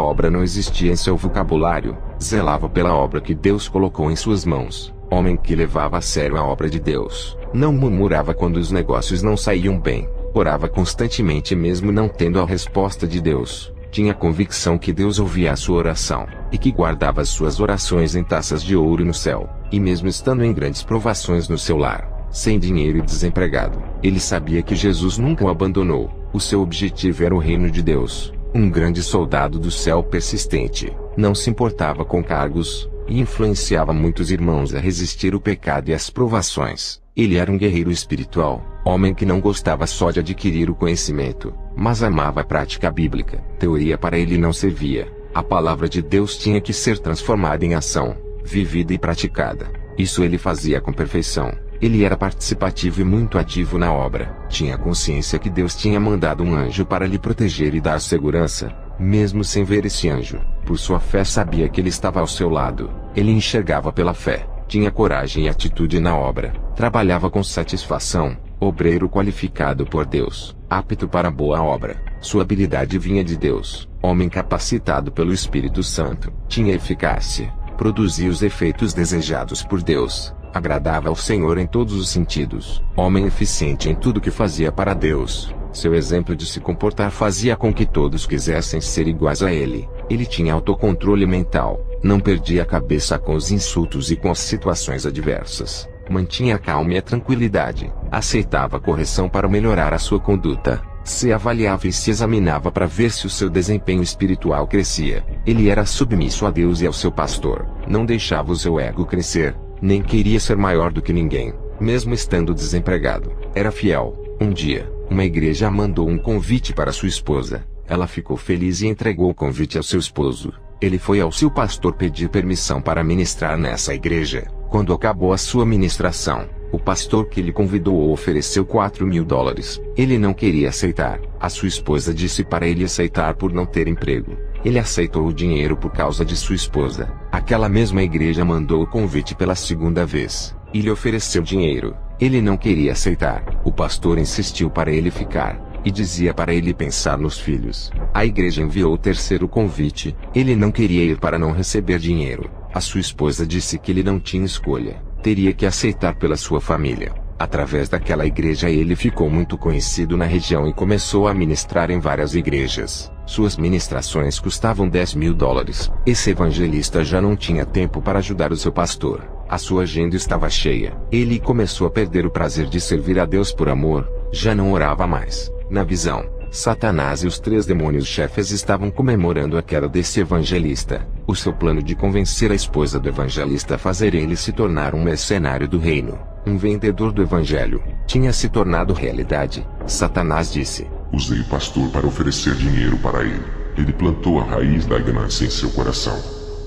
obra não existia em seu vocabulário. Zelava pela obra que Deus colocou em suas mãos. Homem que levava a sério a obra de Deus. Não murmurava quando os negócios não saíam bem. Orava constantemente mesmo não tendo a resposta de Deus. Tinha convicção que Deus ouvia a sua oração, e que guardava as suas orações em taças de ouro no céu. E mesmo estando em grandes provações no seu lar, sem dinheiro e desempregado, ele sabia que Jesus nunca o abandonou. O seu objetivo era o reino de Deus. Um grande soldado do céu persistente, não se importava com cargos, e influenciava muitos irmãos a resistir o pecado e as provações. Ele era um guerreiro espiritual, homem que não gostava só de adquirir o conhecimento, mas amava a prática bíblica. Teoria para ele não servia. A palavra de Deus tinha que ser transformada em ação, vivida e praticada. Isso ele fazia com perfeição. Ele era participativo e muito ativo na obra. Tinha consciência que Deus tinha mandado um anjo para lhe proteger e dar segurança, mesmo sem ver esse anjo. Por sua fé sabia que ele estava ao seu lado. Ele enxergava pela fé. Tinha coragem e atitude na obra. Trabalhava com satisfação. Obreiro qualificado por Deus, apto para boa obra. Sua habilidade vinha de Deus. Homem capacitado pelo Espírito Santo. Tinha eficácia. Produzia os efeitos desejados por Deus. Agradava ao Senhor em todos os sentidos. Homem eficiente em tudo que fazia para Deus. Seu exemplo de se comportar fazia com que todos quisessem ser iguais a ele. Ele tinha autocontrole mental. Não perdia a cabeça com os insultos e com as situações adversas. Mantinha a calma e a tranquilidade. Aceitava a correção para melhorar a sua conduta. Se avaliava e se examinava para ver se o seu desempenho espiritual crescia. Ele era submisso a Deus e ao seu pastor. Não deixava o seu ego crescer. Nem queria ser maior do que ninguém, mesmo estando desempregado. Era fiel. Um dia, uma igreja mandou um convite para sua esposa. Ela ficou feliz e entregou o convite ao seu esposo. Ele foi ao seu pastor pedir permissão para ministrar nessa igreja. Quando acabou a sua ministração, O pastor que lhe convidou ofereceu $4.000. Ele não queria aceitar. A sua esposa disse para ele aceitar por não ter emprego. Ele aceitou o dinheiro por causa de sua esposa. Aquela mesma igreja mandou o convite pela segunda vez, e lhe ofereceu dinheiro. Ele não queria aceitar. O pastor insistiu para ele ficar, e dizia para ele pensar nos filhos. A igreja enviou o terceiro convite. Ele não queria ir para não receber dinheiro. A sua esposa disse que ele não tinha escolha. Teria que aceitar pela sua família. Através daquela igreja ele ficou muito conhecido na região e começou a ministrar em várias igrejas. Suas ministrações custavam $10.000. Esse evangelista já não tinha tempo para ajudar o seu pastor. A sua agenda estava cheia. Ele começou a perder o prazer de servir a Deus por amor. Já não orava mais. Na visão, Satanás e os 3 demônios chefes estavam comemorando a queda desse evangelista. O seu plano de convencer a esposa do evangelista a fazer ele se tornar um mercenário do reino, um vendedor do evangelho, tinha se tornado realidade. Satanás disse: usei o pastor para oferecer dinheiro para ele. Ele plantou a raiz da ganância em seu coração.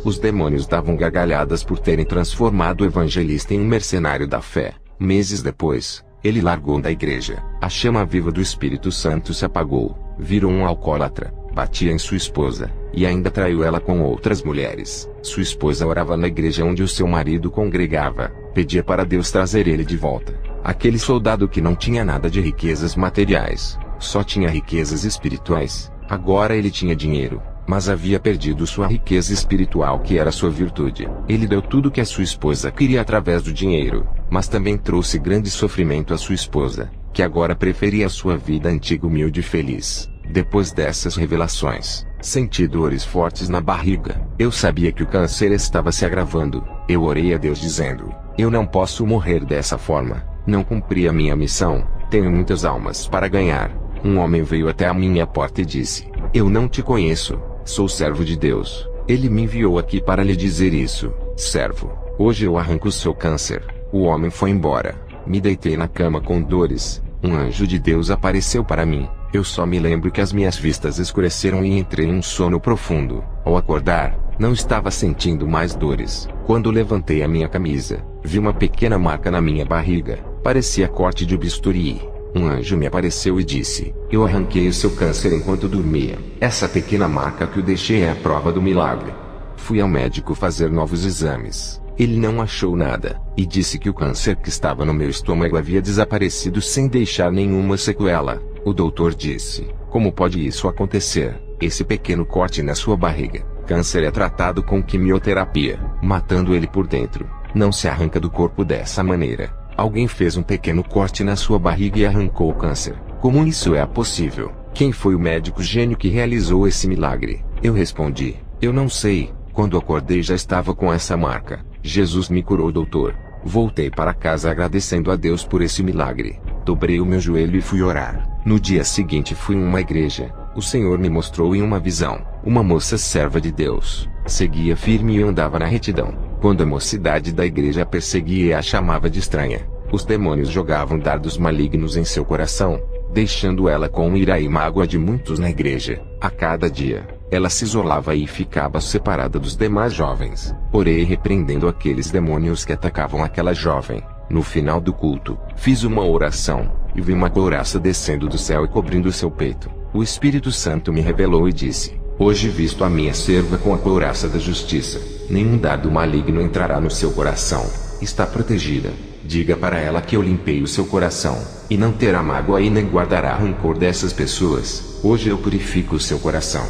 Os demônios davam gargalhadas por terem transformado o evangelista em um mercenário da fé. Meses depois, ele largou da igreja. A chama viva do Espírito Santo se apagou. Virou um alcoólatra. Batia em sua esposa, e ainda traiu ela com outras mulheres. Sua esposa orava na igreja onde o seu marido congregava. Pedia para Deus trazer ele de volta. Aquele soldado que não tinha nada de riquezas materiais, só tinha riquezas espirituais. Agora ele tinha dinheiro, mas havia perdido sua riqueza espiritual, que era sua virtude. Ele deu tudo que a sua esposa queria através do dinheiro, mas também trouxe grande sofrimento à sua esposa, que agora preferia a sua vida antiga humilde e feliz. Depois dessas revelações, senti dores fortes na barriga. Eu sabia que o câncer estava se agravando. Eu orei a Deus dizendo: eu não posso morrer dessa forma. Não cumpri a minha missão. Tenho muitas almas para ganhar. Um homem veio até a minha porta e disse: eu não te conheço. Sou servo de Deus. Ele me enviou aqui para lhe dizer isso. Servo, hoje eu arranco o seu câncer. O homem foi embora. Me deitei na cama com dores. Um anjo de Deus apareceu para mim. Eu só me lembro que as minhas vistas escureceram e entrei em um sono profundo. Ao acordar, não estava sentindo mais dores. Quando levantei a minha camisa, vi uma pequena marca na minha barriga. Parecia corte de bisturi. Um anjo me apareceu e disse: eu arranquei o seu câncer enquanto dormia. Essa pequena marca que eu deixei é a prova do milagre. Fui ao médico fazer novos exames. Ele não achou nada, e disse que o câncer que estava no meu estômago havia desaparecido sem deixar nenhuma sequela. O doutor disse: como pode isso acontecer? Esse pequeno corte na sua barriga. Câncer é tratado com quimioterapia, matando ele por dentro. Não se arranca do corpo dessa maneira. Alguém fez um pequeno corte na sua barriga e arrancou o câncer. Como isso é possível? Quem foi o médico gênio que realizou esse milagre? Eu respondi: eu não sei. Quando acordei já estava com essa marca. Jesus me curou, doutor. Voltei para casa agradecendo a Deus por esse milagre. Dobrei o meu joelho e fui orar. No dia seguinte fui em uma igreja. O Senhor me mostrou em uma visão uma moça serva de Deus. Seguia firme e andava na retidão. Quando a mocidade da igreja a perseguia e a chamava de estranha, os demônios jogavam dardos malignos em seu coração, deixando ela com ira e mágoa de muitos na igreja. A cada dia, ela se isolava e ficava separada dos demais jovens. Orei repreendendo aqueles demônios que atacavam aquela jovem. No final do culto, fiz uma oração, e vi uma couraça descendo do céu e cobrindo seu peito. O Espírito Santo me revelou e disse: hoje visto a minha serva com a couraça da justiça. Nenhum dardo maligno entrará no seu coração. Está protegida. Diga para ela que eu limpei o seu coração, e não terá mágoa e nem guardará rancor dessas pessoas. Hoje eu purifico o seu coração.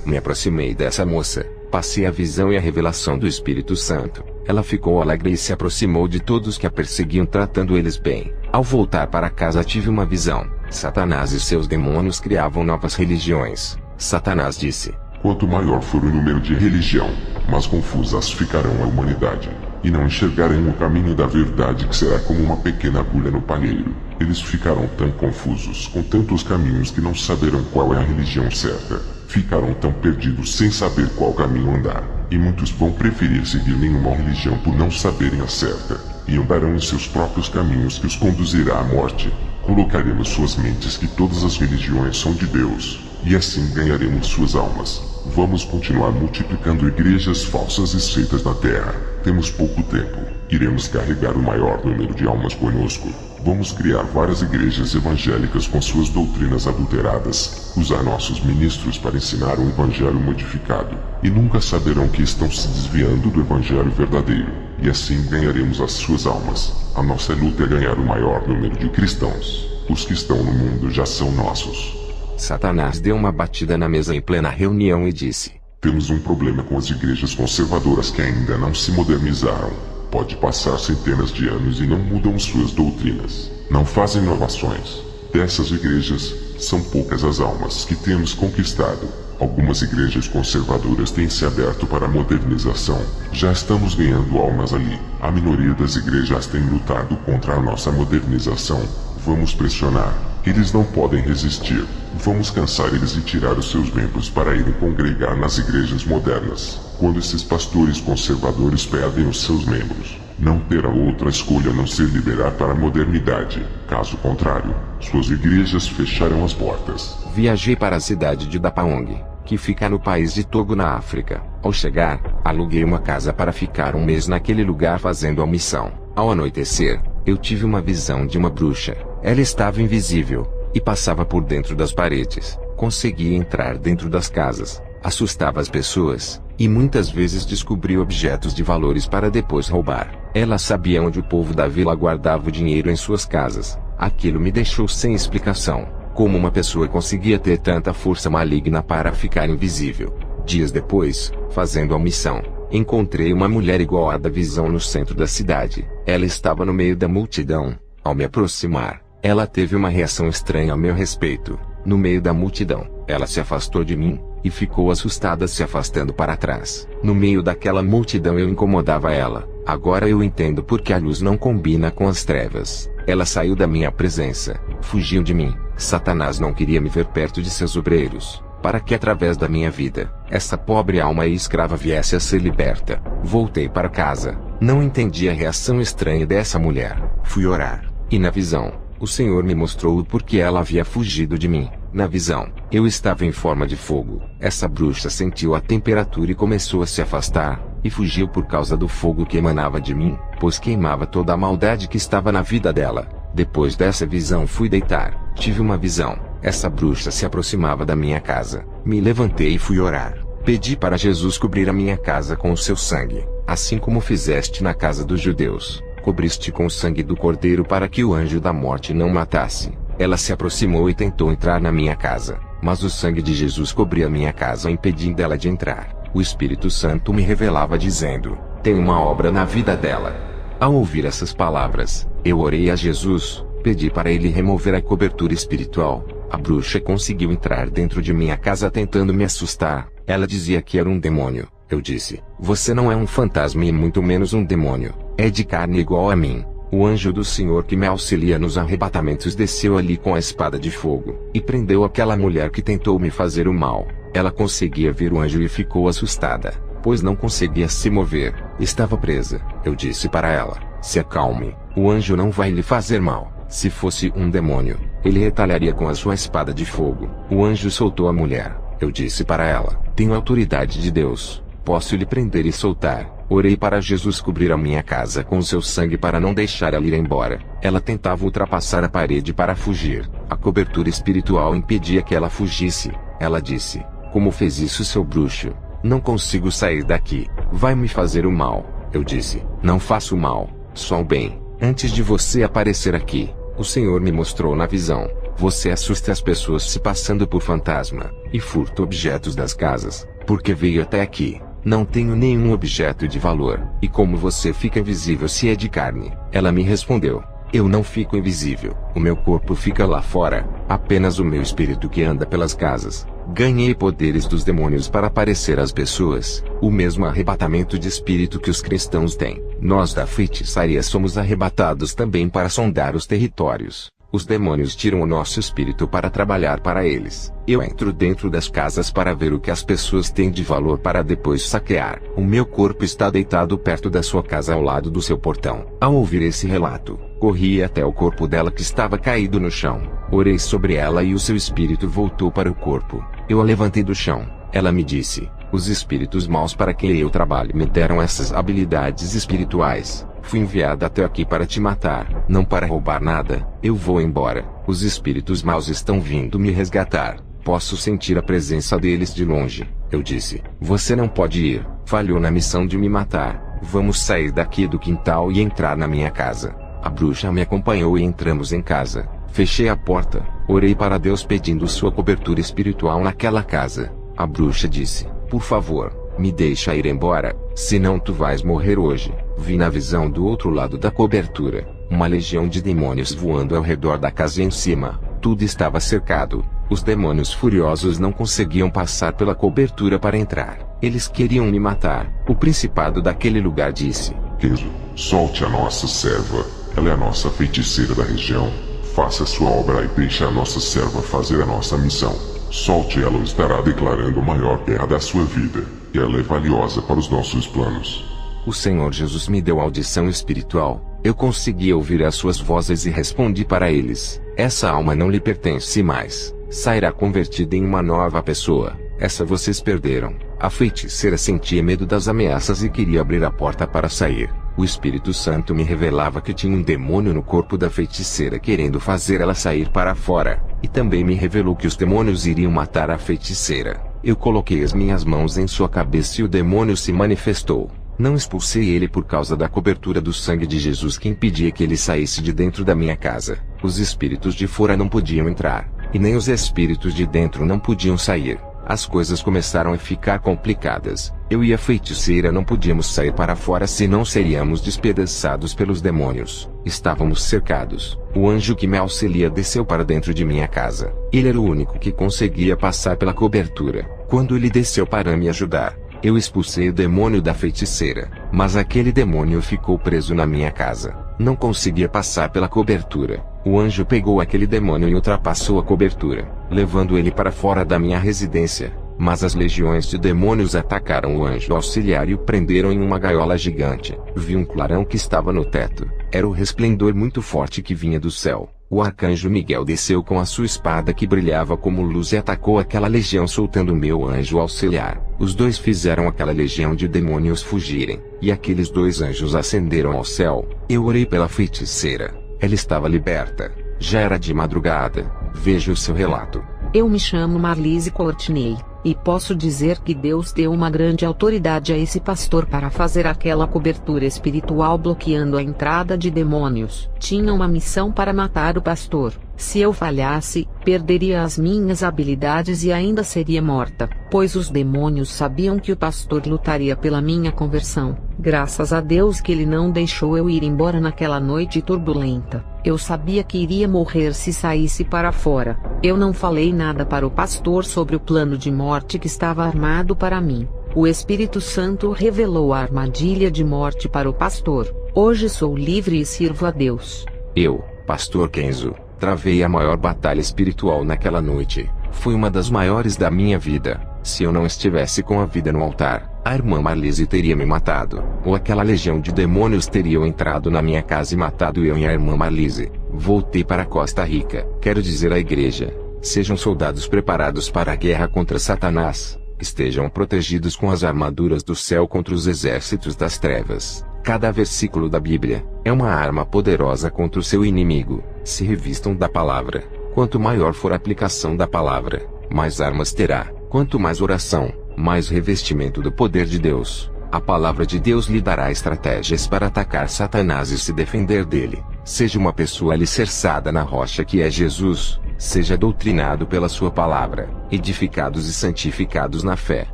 Me aproximei dessa moça, passei a visão e a revelação do Espírito Santo. Ela ficou alegre e se aproximou de todos que a perseguiam, tratando eles bem. Ao voltar para casa tive uma visão. Satanás e seus demônios criavam novas religiões. Satanás disse: quanto maior for o número de religião, mais confusas ficarão a humanidade, e não enxergarão o caminho da verdade, que será como uma pequena agulha no palheiro. Eles ficarão tão confusos com tantos caminhos que não saberão qual é a religião certa. Ficarão tão perdidos sem saber qual caminho andar, e muitos vão preferir seguir nenhuma religião por não saberem a certa, e andarão em seus próprios caminhos que os conduzirá à morte. Colocaremos suas mentes que todas as religiões são de Deus, e assim ganharemos suas almas. Vamos continuar multiplicando igrejas falsas e seitas na terra. Temos pouco tempo. Iremos carregar o maior número de almas conosco. Vamos criar várias igrejas evangélicas com suas doutrinas adulteradas, usar nossos ministros para ensinar um evangelho modificado, e nunca saberão que estão se desviando do evangelho verdadeiro, e assim ganharemos as suas almas. A nossa luta é ganhar o maior número de cristãos. Os que estão no mundo já são nossos. Satanás deu uma batida na mesa em plena reunião e disse: Temos um problema com as igrejas conservadoras que ainda não se modernizaram. Pode passar centenas de anos e não mudam suas doutrinas. Não fazem inovações. Dessas igrejas, são poucas as almas que temos conquistado. Algumas igrejas conservadoras têm se aberto para a modernização. Já estamos ganhando almas ali. A minoria das igrejas tem lutado contra a nossa modernização. Vamos pressionar. Eles não podem resistir. Vamos cansar eles e tirar os seus membros para irem congregar nas igrejas modernas. Quando esses pastores conservadores pedem os seus membros, não terão outra escolha a não ser liberar para a modernidade. Caso contrário, suas igrejas fecharão as portas. Viajei para a cidade de Dapaong, que fica no país de Togo, na África. Ao chegar, aluguei uma casa para ficar um mês naquele lugar fazendo a missão. Ao anoitecer, eu tive uma visão de uma bruxa. Ela estava invisível e passava por dentro das paredes. Conseguia entrar dentro das casas, assustava as pessoas e muitas vezes descobria objetos de valores para depois roubar. Ela sabia onde o povo da vila guardava o dinheiro em suas casas. Aquilo me deixou sem explicação. Como uma pessoa conseguia ter tanta força maligna para ficar invisível? Dias depois, fazendo a missão, encontrei uma mulher igual à da visão no centro da cidade. Ela estava no meio da multidão. Ao me aproximar, ela teve uma reação estranha a meu respeito. No meio da multidão, ela se afastou de mim e ficou assustada, se afastando para trás. No meio daquela multidão eu incomodava ela. Agora eu entendo por que a luz não combina com as trevas. Ela saiu da minha presença, fugiu de mim. Satanás não queria me ver perto de seus obreiros, para que através da minha vida, essa pobre alma e escrava viesse a ser liberta. Voltei para casa. Não entendi a reação estranha dessa mulher. Fui orar, e na visão, o Senhor me mostrou o porquê ela havia fugido de mim. Na visão, eu estava em forma de fogo. Essa bruxa sentiu a temperatura e começou a se afastar, e fugiu por causa do fogo que emanava de mim, pois queimava toda a maldade que estava na vida dela. Depois dessa visão fui deitar. Tive uma visão. Essa bruxa se aproximava da minha casa. Me levantei e fui orar. Pedi para Jesus cobrir a minha casa com o seu sangue, assim como fizeste na casa dos judeus. Cobriste com o sangue do cordeiro para que o anjo da morte não matasse. Ela se aproximou e tentou entrar na minha casa, mas o sangue de Jesus cobria minha casa, impedindo ela de entrar. O Espírito Santo me revelava dizendo: tem uma obra na vida dela. Ao ouvir essas palavras, eu orei a Jesus, pedi para ele remover a cobertura espiritual. A bruxa conseguiu entrar dentro de minha casa tentando me assustar. Ela dizia que era um demônio. Eu disse: você não é um fantasma e muito menos um demônio. É de carne igual a mim. O anjo do Senhor que me auxilia nos arrebatamentos desceu ali com a espada de fogo, e prendeu aquela mulher que tentou me fazer o mal. Ela conseguia ver o anjo e ficou assustada, pois não conseguia se mover. Estava presa. Eu disse para ela: se acalme, o anjo não vai lhe fazer mal. Se fosse um demônio, ele retalharia com a sua espada de fogo. O anjo soltou a mulher. Eu disse para ela: tenho autoridade de Deus, posso lhe prender e soltar. Orei para Jesus cobrir a minha casa com o seu sangue para não deixar ela ir embora. Ela tentava ultrapassar a parede para fugir. A cobertura espiritual impedia que ela fugisse. Ela disse: como fez isso, seu bruxo? Não consigo sair daqui. Vai me fazer o mal. Eu disse: não faço mal, só o bem. Antes de você aparecer aqui, o Senhor me mostrou na visão: você assusta as pessoas se passando por fantasma, e furta objetos das casas, porque veio até aqui. Não tenho nenhum objeto de valor. E como você fica invisível se é de carne? Ela me respondeu: eu não fico invisível. O meu corpo fica lá fora, apenas o meu espírito que anda pelas casas. Ganhei poderes dos demônios para aparecer às pessoas, o mesmo arrebatamento de espírito que os cristãos têm. Nós da feitiçaria somos arrebatados também para sondar os territórios. Os demônios tiram o nosso espírito para trabalhar para eles. Eu entro dentro das casas para ver o que as pessoas têm de valor para depois saquear. O meu corpo está deitado perto da sua casa ao lado do seu portão. Ao ouvir esse relato, corri até o corpo dela que estava caído no chão. Orei sobre ela e o seu espírito voltou para o corpo. Eu a levantei do chão. Ela me disse: os espíritos maus para que eu trabalhe me deram essas habilidades espirituais. Fui enviado até aqui para te matar, não para roubar nada. Eu vou embora. Os espíritos maus estão vindo me resgatar. Posso sentir a presença deles de longe. Eu disse: você não pode ir. Falhou na missão de me matar. Vamos sair daqui do quintal e entrar na minha casa. A bruxa me acompanhou e entramos em casa. Fechei a porta. Orei para Deus pedindo sua cobertura espiritual naquela casa. A bruxa disse: por favor, me deixa ir embora, senão tu vais morrer hoje. Vi na visão do outro lado da cobertura uma legião de demônios voando ao redor da casa em cima. Tudo estava cercado. Os demônios furiosos não conseguiam passar pela cobertura para entrar. Eles queriam me matar. O principado daquele lugar disse: Kenzo, solte a nossa serva. Ela é a nossa feiticeira da região. Faça a sua obra e deixe a nossa serva fazer a nossa missão. Solte ela ou estará declarando a maior guerra da sua vida. E ela é valiosa para os nossos planos. O Senhor Jesus me deu audição espiritual. Eu consegui ouvir as suas vozes e respondi para eles: essa alma não lhe pertence mais. Sairá convertida em uma nova pessoa. Essa vocês perderam. A feiticeira sentia medo das ameaças e queria abrir a porta para sair. O Espírito Santo me revelava que tinha um demônio no corpo da feiticeira querendo fazer ela sair para fora. E também me revelou que os demônios iriam matar a feiticeira. Eu coloquei as minhas mãos em sua cabeça e o demônio se manifestou. Não expulsei ele por causa da cobertura do sangue de Jesus que impedia que ele saísse de dentro da minha casa. Os espíritos de fora não podiam entrar, e nem os espíritos de dentro não podiam sair. As coisas começaram a ficar complicadas. Eu e a feiticeira não podíamos sair para fora, senão seríamos despedaçados pelos demônios. Estávamos cercados. O anjo que me auxilia desceu para dentro de minha casa. Ele era o único que conseguia passar pela cobertura. Quando ele desceu para me ajudar, eu expulsei o demônio da feiticeira, mas aquele demônio ficou preso na minha casa. Não conseguia passar pela cobertura. O anjo pegou aquele demônio e ultrapassou a cobertura, levando ele para fora da minha residência. Mas as legiões de demônios atacaram o anjo auxiliar e o prenderam em uma gaiola gigante. Vi um clarão que estava no teto. Era o resplendor muito forte que vinha do céu. O arcanjo Miguel desceu com a sua espada que brilhava como luz e atacou aquela legião soltando meu anjo auxiliar. Os dois fizeram aquela legião de demônios fugirem, e aqueles dois anjos ascenderam ao céu. Eu orei pela feiticeira. Ela estava liberta. Já era de madrugada. Veja o seu relato. Eu me chamo Marlise Courtney, e posso dizer que Deus deu uma grande autoridade a esse pastor para fazer aquela cobertura espiritual bloqueando a entrada de demônios. Tinha uma missão para matar o pastor. Se eu falhasse, perderia as minhas habilidades e ainda seria morta, pois os demônios sabiam que o pastor lutaria pela minha conversão. Graças a Deus que ele não deixou eu ir embora naquela noite turbulenta. Eu sabia que iria morrer se saísse para fora. Eu não falei nada para o pastor sobre o plano de morte que estava armado para mim. O Espírito Santo revelou a armadilha de morte para o pastor. Hoje sou livre e sirvo a Deus. Eu, Pastor Kenzo, travei a maior batalha espiritual naquela noite. Foi uma das maiores da minha vida. Se eu não estivesse com a vida no altar, a irmã Marlise teria me matado, ou aquela legião de demônios teriam entrado na minha casa e matado eu e a irmã Marlise. Voltei para Costa Rica. Quero dizer à igreja: sejam soldados preparados para a guerra contra Satanás. Estejam protegidos com as armaduras do céu contra os exércitos das trevas. Cada versículo da Bíblia é uma arma poderosa contra o seu inimigo. Se revistam da palavra. Quanto maior for a aplicação da palavra, mais armas terá. Quanto mais oração, mais revestimento do poder de Deus. A palavra de Deus lhe dará estratégias para atacar Satanás e se defender dele. Seja uma pessoa alicerçada na rocha que é Jesus. Seja doutrinado pela sua palavra, edificados e santificados na fé.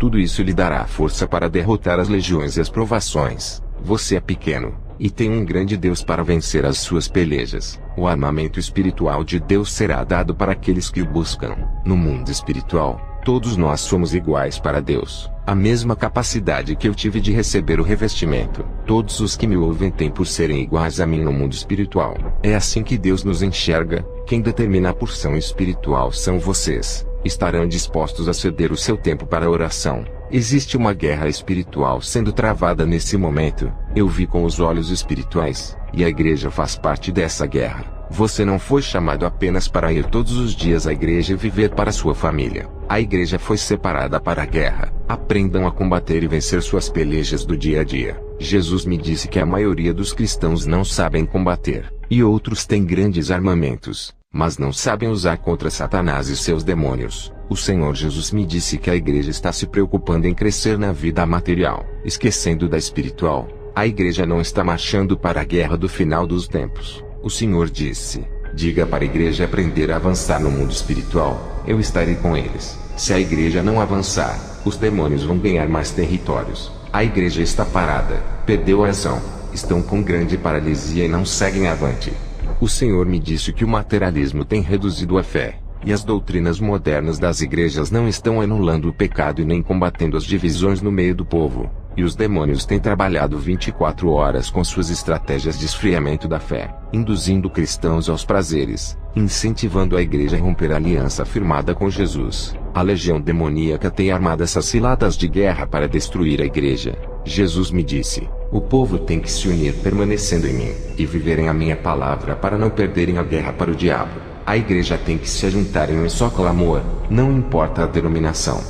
Tudo isso lhe dará força para derrotar as legiões e as provações. Você é pequeno, e tem um grande Deus para vencer as suas pelejas. O armamento espiritual de Deus será dado para aqueles que o buscam. No mundo espiritual, todos nós somos iguais para Deus. A mesma capacidade que eu tive de receber o revestimento. Todos os que me ouvem têm por serem iguais a mim no mundo espiritual. É assim que Deus nos enxerga. Quem determina a porção espiritual são vocês. Estarão dispostos a ceder o seu tempo para a oração. Existe uma guerra espiritual sendo travada nesse momento. Eu vi com os olhos espirituais, e a igreja faz parte dessa guerra. Você não foi chamado apenas para ir todos os dias à igreja e viver para sua família. A igreja foi separada para a guerra. Aprendam a combater e vencer suas pelejas do dia a dia. Jesus me disse que a maioria dos cristãos não sabem combater, e outros têm grandes armamentos, mas não sabem usar contra Satanás e seus demônios. O Senhor Jesus me disse que a igreja está se preocupando em crescer na vida material, esquecendo da espiritual. A igreja não está marchando para a guerra do final dos tempos. O Senhor disse: diga para a igreja aprender a avançar no mundo espiritual, eu estarei com eles. Se a igreja não avançar, os demônios vão ganhar mais territórios. A igreja está parada, perdeu a ação, estão com grande paralisia e não seguem avante. O Senhor me disse que o materialismo tem reduzido a fé, e as doutrinas modernas das igrejas não estão anulando o pecado e nem combatendo as divisões no meio do povo. E os demônios têm trabalhado 24 horas com suas estratégias de esfriamento da fé, induzindo cristãos aos prazeres, incentivando a igreja a romper a aliança firmada com Jesus. A legião demoníaca tem armado essas ciladas de guerra para destruir a igreja. Jesus me disse: o povo tem que se unir permanecendo em mim, e viverem a minha palavra para não perderem a guerra para o diabo. A igreja tem que se juntar em um só clamor, não importa a denominação.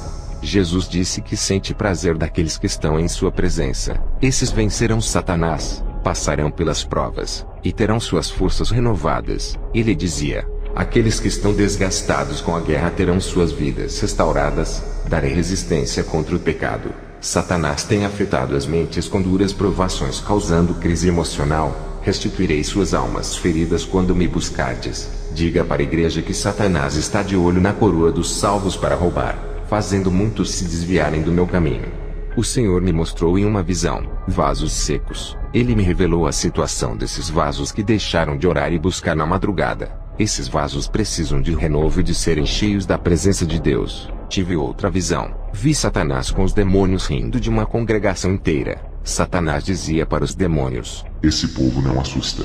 Jesus disse que sente prazer daqueles que estão em sua presença. Esses vencerão Satanás, passarão pelas provas, e terão suas forças renovadas. Ele dizia: aqueles que estão desgastados com a guerra terão suas vidas restauradas, darei resistência contra o pecado. Satanás tem afetado as mentes com duras provações causando crise emocional. Restituirei suas almas feridas quando me buscardes. Diga para a igreja que Satanás está de olho na coroa dos salvos para roubar, fazendo muitos se desviarem do meu caminho. O Senhor me mostrou em uma visão vasos secos. Ele me revelou a situação desses vasos que deixaram de orar e buscar na madrugada. Esses vasos precisam de renovo e de serem cheios da presença de Deus. Tive outra visão. Vi Satanás com os demônios rindo de uma congregação inteira. Satanás dizia para os demônios: esse povo não assusta.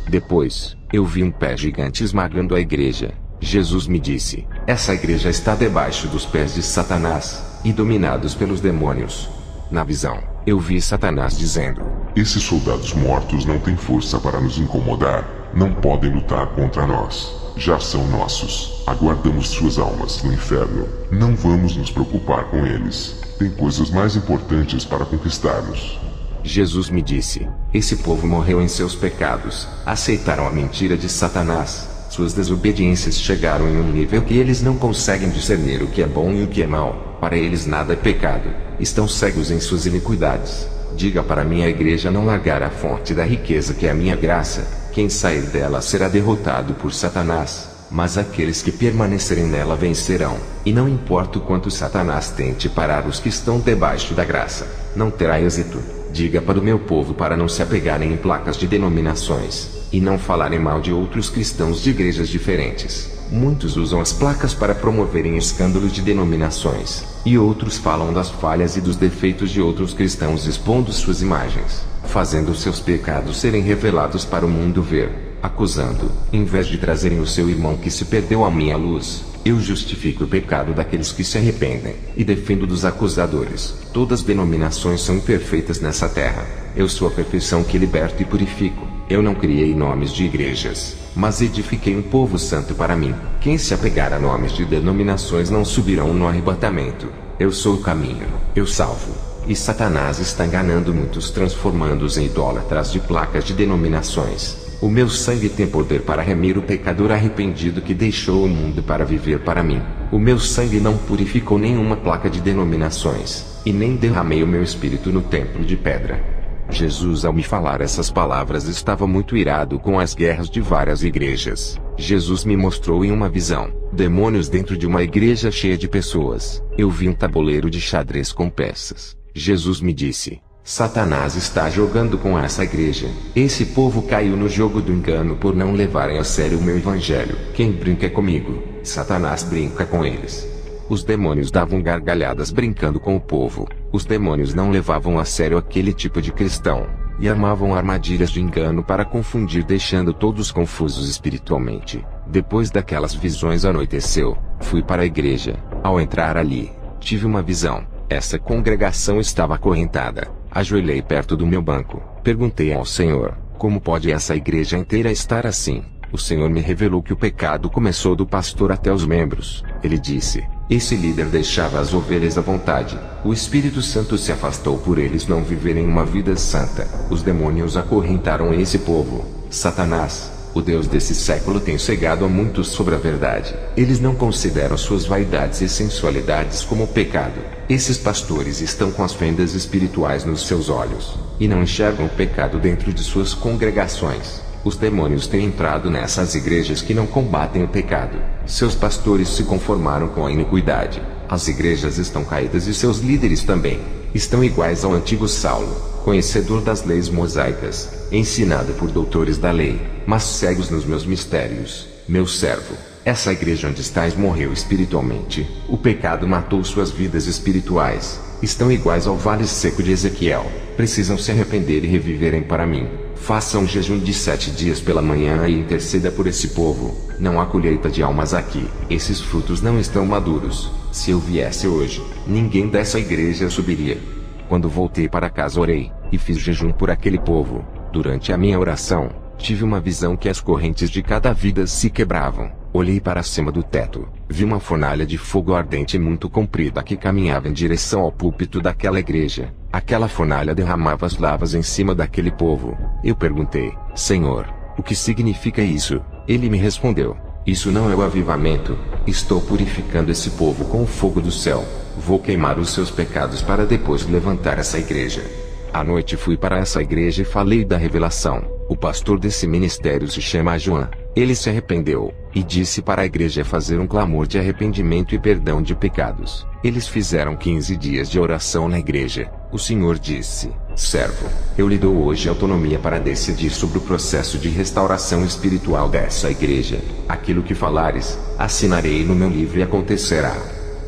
Depois, eu vi um pé gigante esmagando a igreja. Jesus me disse: essa igreja está debaixo dos pés de Satanás, e dominados pelos demônios. Na visão, eu vi Satanás dizendo: esses soldados mortos não têm força para nos incomodar, não podem lutar contra nós. Já são nossos, aguardamos suas almas no inferno. Não vamos nos preocupar com eles, tem coisas mais importantes para conquistarmos. Jesus me disse: esse povo morreu em seus pecados, aceitaram a mentira de Satanás. Suas desobediências chegaram em um nível que eles não conseguem discernir o que é bom e o que é mal. Para eles nada é pecado. Estão cegos em suas iniquidades. Diga para minha igreja não largar a fonte da riqueza que é a minha graça. Quem sair dela será derrotado por Satanás, mas aqueles que permanecerem nela vencerão. E não importa o quanto Satanás tente parar os que estão debaixo da graça, não terá êxito. Diga para o meu povo para não se apegarem em placas de denominações, e não falarem mal de outros cristãos de igrejas diferentes. Muitos usam as placas para promoverem escândalos de denominações, e outros falam das falhas e dos defeitos de outros cristãos expondo suas imagens, fazendo seus pecados serem revelados para o mundo ver, acusando, em vez de trazerem o seu irmão que se perdeu à minha luz. Eu justifico o pecado daqueles que se arrependem, e defendo dos acusadores. Todas as denominações são imperfeitas nessa terra. Eu sou a perfeição que liberto e purifico. Eu não criei nomes de igrejas, mas edifiquei um povo santo para mim. Quem se apegar a nomes de denominações não subirão no arrebatamento. Eu sou o caminho, eu salvo. E Satanás está enganando muitos, transformando-os em idólatras de placas de denominações. O meu sangue tem poder para remir o pecador arrependido que deixou o mundo para viver para mim. O meu sangue não purificou nenhuma placa de denominações, e nem derramei o meu espírito no templo de pedra. Jesus, ao me falar essas palavras, estava muito irado com as guerras de várias igrejas. Jesus me mostrou em uma visão demônios dentro de uma igreja cheia de pessoas. Eu vi um tabuleiro de xadrez com peças. Jesus me disse: Satanás está jogando com essa igreja. Esse povo caiu no jogo do engano por não levarem a sério o meu evangelho. Quem brinca comigo, Satanás brinca com eles. Os demônios davam gargalhadas brincando com o povo. Os demônios não levavam a sério aquele tipo de cristão, e armavam armadilhas de engano para confundir, deixando todos confusos espiritualmente. Depois daquelas visões anoiteceu. Fui para a igreja. Ao entrar ali, tive uma visão. Essa congregação estava acorrentada. Ajoelhei perto do meu banco. Perguntei ao Senhor: como pode essa igreja inteira estar assim? O Senhor me revelou que o pecado começou do pastor até os membros. Ele disse: Esse líder deixava as ovelhas à vontade. O Espírito Santo se afastou por eles não viverem uma vida santa. Os demônios acorrentaram esse povo. Satanás, o Deus desse século, tem cegado a muitos sobre a verdade. Eles não consideram suas vaidades e sensualidades como pecado. Esses pastores estão com as fendas espirituais nos seus olhos, e não enxergam o pecado dentro de suas congregações. Os demônios têm entrado nessas igrejas que não combatem o pecado. Seus pastores se conformaram com a iniquidade. As igrejas estão caídas e seus líderes também. Estão iguais ao antigo Saulo, conhecedor das leis mosaicas, ensinado por doutores da lei, mas cegos nos meus mistérios. Meu servo, essa igreja onde estás morreu espiritualmente. O pecado matou suas vidas espirituais. Estão iguais ao vale seco de Ezequiel. Precisam se arrepender e reviverem para mim. Faça um jejum de 7 dias pela manhã e interceda por esse povo. Não há colheita de almas aqui. Esses frutos não estão maduros. Se eu viesse hoje, ninguém dessa igreja subiria. Quando voltei para casa orei, e fiz jejum por aquele povo. Durante a minha oração, tive uma visão que as correntes de cada vida se quebravam. Olhei para cima do teto, vi uma fornalha de fogo ardente muito comprida que caminhava em direção ao púlpito daquela igreja. Aquela fornalha derramava as lavas em cima daquele povo. Eu perguntei: Senhor, o que significa isso? Ele me respondeu: isso não é o avivamento. Estou purificando esse povo com o fogo do céu. Vou queimar os seus pecados para depois levantar essa igreja. À noite fui para essa igreja e falei da revelação. O pastor desse ministério se chama João. Ele se arrependeu, e disse para a igreja fazer um clamor de arrependimento e perdão de pecados. Eles fizeram 15 dias de oração na igreja. O Senhor disse: servo, eu lhe dou hoje autonomia para decidir sobre o processo de restauração espiritual dessa igreja. Aquilo que falares, assinarei no meu livro e acontecerá.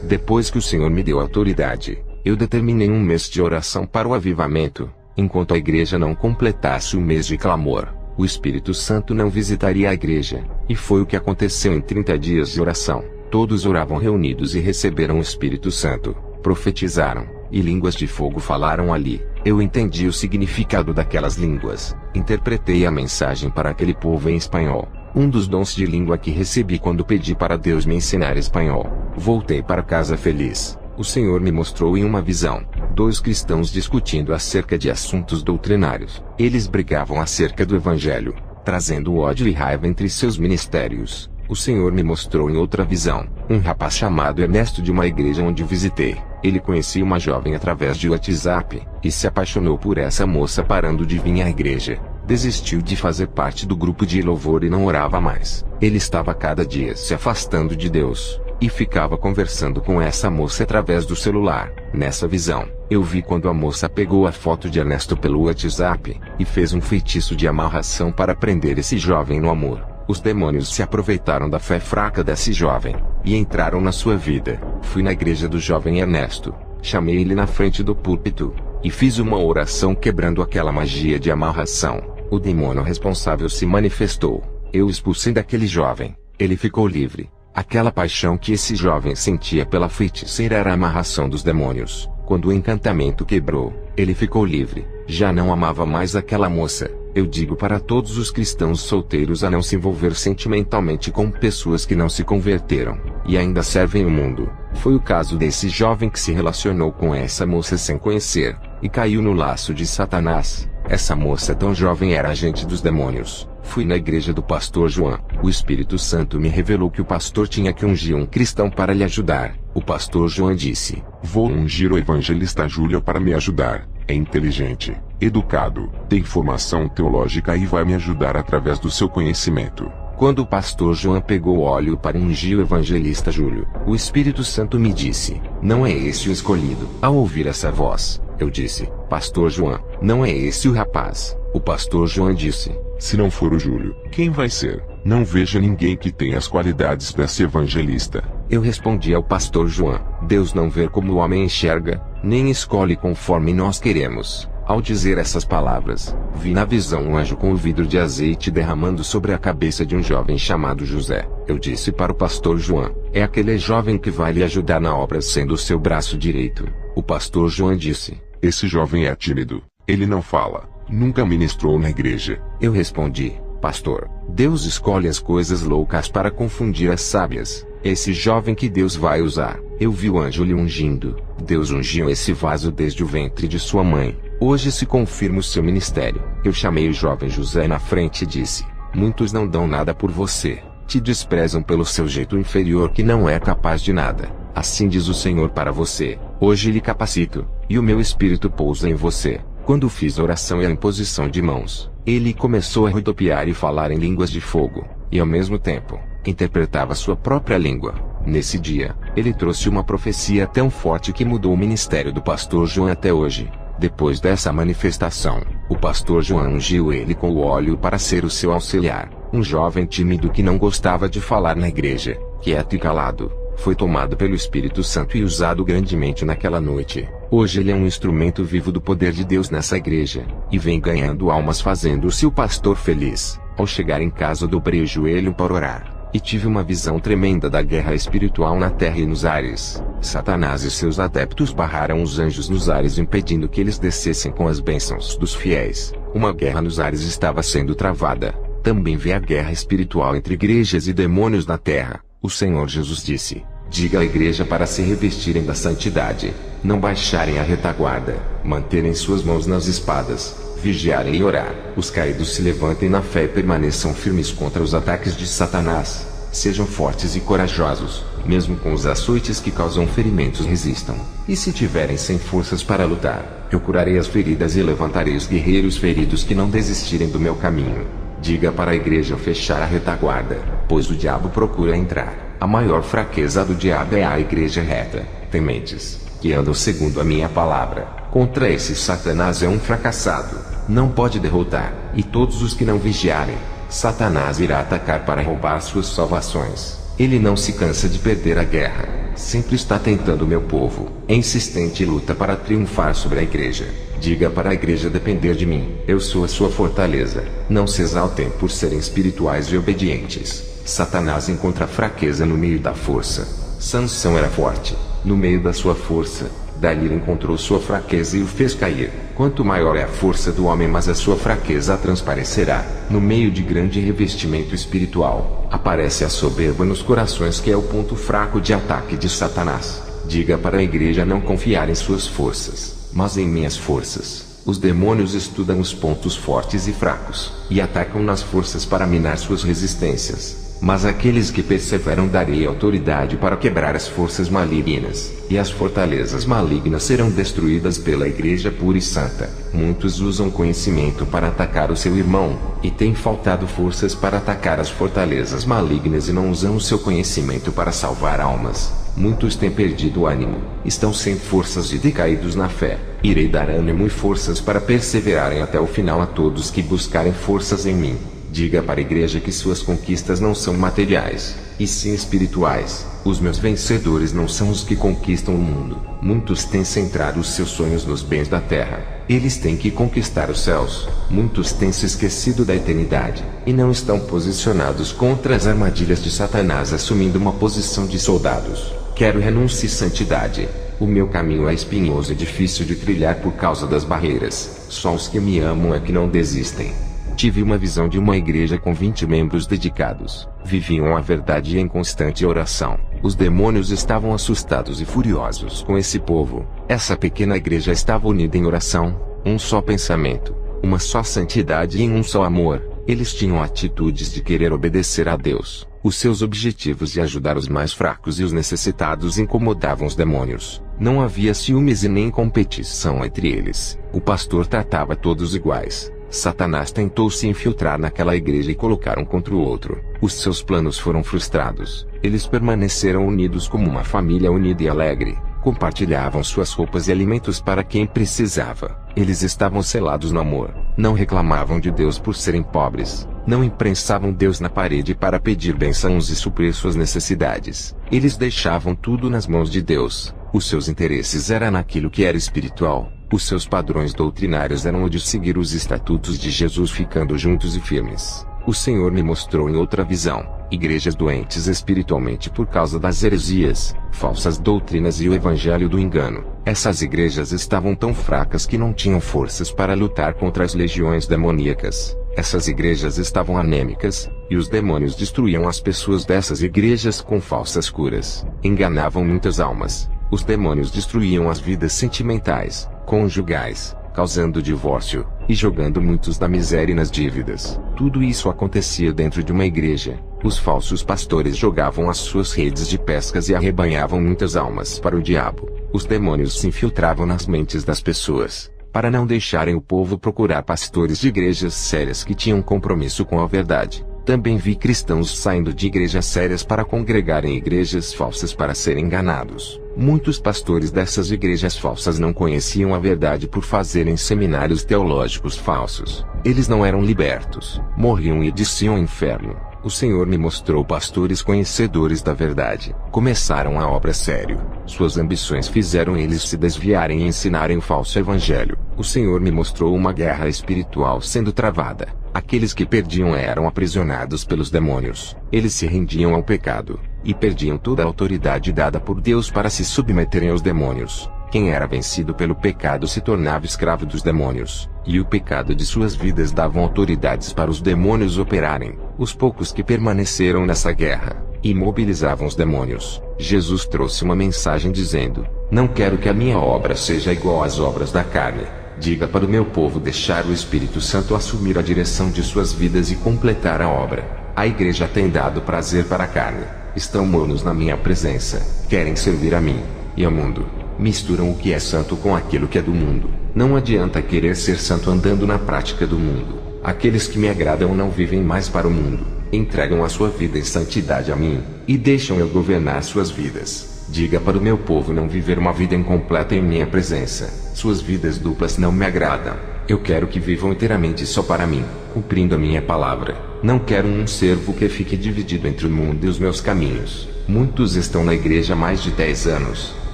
Depois que o Senhor me deu autoridade, eu determinei um mês de oração para o avivamento. Enquanto a igreja não completasse o mês de clamor, o Espírito Santo não visitaria a igreja. E foi o que aconteceu em 30 dias de oração. Todos oravam reunidos e receberam o Espírito Santo. Profetizaram, e línguas de fogo falaram ali. Eu entendi o significado daquelas línguas. Interpretei a mensagem para aquele povo em espanhol. Um dos dons de língua que recebi quando pedi para Deus me ensinar espanhol. Voltei para casa feliz. O Senhor me mostrou em uma visão 2 cristãos discutindo acerca de assuntos doutrinários. Eles brigavam acerca do Evangelho, trazendo ódio e raiva entre seus ministérios. O Senhor me mostrou em outra visão um rapaz chamado Ernesto de uma igreja onde visitei. Ele conhecia uma jovem através de WhatsApp, e se apaixonou por essa moça parando de vir à igreja. Desistiu de fazer parte do grupo de louvor e não orava mais. Ele estava cada dia se afastando de Deus, e ficava conversando com essa moça através do celular. Nessa visão, eu vi quando a moça pegou a foto de Ernesto pelo WhatsApp, e fez um feitiço de amarração para prender esse jovem no amor. Os demônios se aproveitaram da fé fraca desse jovem, e entraram na sua vida. Fui na igreja do jovem Ernesto, chamei ele na frente do púlpito, e fiz uma oração quebrando aquela magia de amarração. O demônio responsável se manifestou. Eu o expulsei daquele jovem. Ele ficou livre. Aquela paixão que esse jovem sentia pela feiticeira era a amarração dos demônios. Quando o encantamento quebrou, ele ficou livre. Já não amava mais aquela moça. Eu digo para todos os cristãos solteiros a não se envolver sentimentalmente com pessoas que não se converteram, e ainda servem o mundo. Foi o caso desse jovem que se relacionou com essa moça sem conhecer, e caiu no laço de Satanás. Essa moça tão jovem era agente dos demônios. Fui na igreja do pastor João. O Espírito Santo me revelou que o pastor tinha que ungir um cristão para lhe ajudar. O pastor João disse: vou ungir o evangelista Júlio para me ajudar. É inteligente, educado, tem formação teológica e vai me ajudar através do seu conhecimento. Quando o pastor João pegou óleo para ungir o evangelista Júlio, o Espírito Santo me disse: não é esse o escolhido. Ao ouvir essa voz, eu disse: pastor João, não é esse o rapaz. O pastor João disse: se não for o Júlio, quem vai ser? Não vejo ninguém que tenha as qualidades para ser evangelista. Eu respondi ao pastor João: Deus não vê como o homem enxerga, nem escolhe conforme nós queremos. Ao dizer essas palavras, vi na visão um anjo com um vidro de azeite derramando sobre a cabeça de um jovem chamado José. Eu disse para o pastor João: é aquele jovem que vai lhe ajudar na obra sendo o seu braço direito. O pastor João disse: esse jovem é tímido, ele não fala, nunca ministrou na igreja. Eu respondi: pastor, Deus escolhe as coisas loucas para confundir as sábias. esse jovem que Deus vai usar. Eu vi o anjo lhe ungindo. Deus ungiu esse vaso desde o ventre de sua mãe. Hoje se confirma o seu ministério. Eu chamei o jovem José na frente e disse: muitos não dão nada por você. Te desprezam pelo seu jeito inferior que não é capaz de nada. Assim diz o Senhor para você: hoje lhe capacito, e o meu espírito pousa em você. Quando fiz a oração e a imposição de mãos, ele começou a rodopiar e falar em línguas de fogo, e ao mesmo tempo, interpretava sua própria língua. Nesse dia, ele trouxe uma profecia tão forte que mudou o ministério do pastor João até hoje. Depois dessa manifestação, o pastor João ungiu ele com o óleo para ser o seu auxiliar. Um jovem tímido que não gostava de falar na igreja, quieto e calado, foi tomado pelo Espírito Santo e usado grandemente naquela noite. Hoje ele é um instrumento vivo do poder de Deus nessa igreja, e vem ganhando almas fazendo-se o pastor feliz. Ao chegar em casa dobrei o joelho para orar, e tive uma visão tremenda da guerra espiritual na terra e nos ares. Satanás e seus adeptos barraram os anjos nos ares impedindo que eles descessem com as bênçãos dos fiéis. Uma guerra nos ares estava sendo travada. Também vi a guerra espiritual entre igrejas e demônios na terra. O Senhor Jesus disse: diga à igreja para se revestirem da santidade, não baixarem a retaguarda, manterem suas mãos nas espadas, vigiarem e orar. Os caídos se levantem na fé e permaneçam firmes contra os ataques de Satanás. Sejam fortes e corajosos, mesmo com os açoites que causam ferimentos resistam. E se tiverem sem forças para lutar, eu curarei as feridas e levantarei os guerreiros feridos que não desistirem do meu caminho. Diga para a igreja fechar a retaguarda, pois o diabo procura entrar. A maior fraqueza do diabo é a igreja reta, tementes, que andam segundo a minha palavra. Contra esse Satanás é um fracassado, não pode derrotar. E todos os que não vigiarem, Satanás irá atacar para roubar suas salvações. Ele não se cansa de perder a guerra, sempre está tentando meu povo. É insistente e luta para triunfar sobre a igreja. Diga para a igreja depender de mim. Eu sou a sua fortaleza. Não se exaltem por serem espirituais e obedientes. Satanás encontra fraqueza no meio da força. Sansão era forte, no meio da sua força. Dalila encontrou sua fraqueza e o fez cair. Quanto maior é a força do homem, mais a sua fraqueza transparecerá. No meio de grande revestimento espiritual, aparece a soberba nos corações, que é o ponto fraco de ataque de Satanás. Diga para a igreja não confiar em suas forças, mas em minhas forças. Os demônios estudam os pontos fortes e fracos, e atacam nas forças para minar suas resistências. Mas aqueles que perseveram darei autoridade para quebrar as forças malignas, e as fortalezas malignas serão destruídas pela igreja pura e santa. Muitos usam conhecimento para atacar o seu irmão, e têm faltado forças para atacar as fortalezas malignas e não usam o seu conhecimento para salvar almas. Muitos têm perdido o ânimo, estão sem forças e decaídos na fé. Irei dar ânimo e forças para perseverarem até o final a todos que buscarem forças em mim. Diga para a igreja que suas conquistas não são materiais, e sim espirituais. Os meus vencedores não são os que conquistam o mundo. Muitos têm centrado os seus sonhos nos bens da terra. Eles têm que conquistar os céus. Muitos têm se esquecido da eternidade, e não estão posicionados contra as armadilhas de Satanás, assumindo uma posição de soldados. Quero renúncia e santidade. O meu caminho é espinhoso e difícil de trilhar por causa das barreiras. Só os que me amam é que não desistem. Tive uma visão de uma igreja com 20 membros dedicados. Viviam a verdade em constante oração. Os demônios estavam assustados e furiosos com esse povo. Essa pequena igreja estava unida em oração, um só pensamento, uma só santidade e em um só amor. Eles tinham atitudes de querer obedecer a Deus. Os seus objetivos de ajudar os mais fracos e os necessitados incomodavam os demônios. Não havia ciúmes e nem competição entre eles. O pastor tratava todos iguais. Satanás tentou se infiltrar naquela igreja e colocar um contra o outro. Os seus planos foram frustrados. Eles permaneceram unidos como uma família unida e alegre. Compartilhavam suas roupas e alimentos para quem precisava. Eles estavam selados no amor. Não reclamavam de Deus por serem pobres. Não imprensavam Deus na parede para pedir bênçãos e suprir suas necessidades. Eles deixavam tudo nas mãos de Deus. Os seus interesses eram naquilo que era espiritual. Os seus padrões doutrinários eram o de seguir os estatutos de Jesus, ficando juntos e firmes. O Senhor me mostrou em outra visão igrejas doentes espiritualmente por causa das heresias, falsas doutrinas e o evangelho do engano. Essas igrejas estavam tão fracas que não tinham forças para lutar contra as legiões demoníacas. Essas igrejas estavam anêmicas, e os demônios destruíam as pessoas dessas igrejas com falsas curas. Enganavam muitas almas. Os demônios destruíam as vidas sentimentais, conjugais, causando divórcio, e jogando muitos na miséria e nas dívidas. Tudo isso acontecia dentro de uma igreja. Os falsos pastores jogavam as suas redes de pescas e arrebanhavam muitas almas para o diabo. Os demônios se infiltravam nas mentes das pessoas, para não deixarem o povo procurar pastores de igrejas sérias que tinham compromisso com a verdade. Também vi cristãos saindo de igrejas sérias para congregar em igrejas falsas para serem enganados. Muitos pastores dessas igrejas falsas não conheciam a verdade por fazerem seminários teológicos falsos. Eles não eram libertos, morriam e desciam ao inferno. O Senhor me mostrou pastores conhecedores da verdade. Começaram a obra sério. Suas ambições fizeram eles se desviarem e ensinarem o falso evangelho. O Senhor me mostrou uma guerra espiritual sendo travada. Aqueles que perdiam eram aprisionados pelos demônios. Eles se rendiam ao pecado, e perdiam toda a autoridade dada por Deus para se submeterem aos demônios. Quem era vencido pelo pecado se tornava escravo dos demônios, e o pecado de suas vidas davam autoridades para os demônios operarem. Os poucos que permaneceram nessa guerra, imobilizavam os demônios. Jesus trouxe uma mensagem dizendo: não quero que a minha obra seja igual às obras da carne. Diga para o meu povo deixar o Espírito Santo assumir a direção de suas vidas e completar a obra. A igreja tem dado prazer para a carne. Estão mornos na minha presença. Querem servir a mim e ao mundo. Misturam o que é santo com aquilo que é do mundo. Não adianta querer ser santo andando na prática do mundo. Aqueles que me agradam não vivem mais para o mundo. Entregam a sua vida em santidade a mim, e deixam eu governar suas vidas. Diga para o meu povo não viver uma vida incompleta em minha presença. Suas vidas duplas não me agradam. Eu quero que vivam inteiramente só para mim, cumprindo a minha palavra. Não quero um servo que fique dividido entre o mundo e os meus caminhos. Muitos estão na igreja há mais de 10 anos,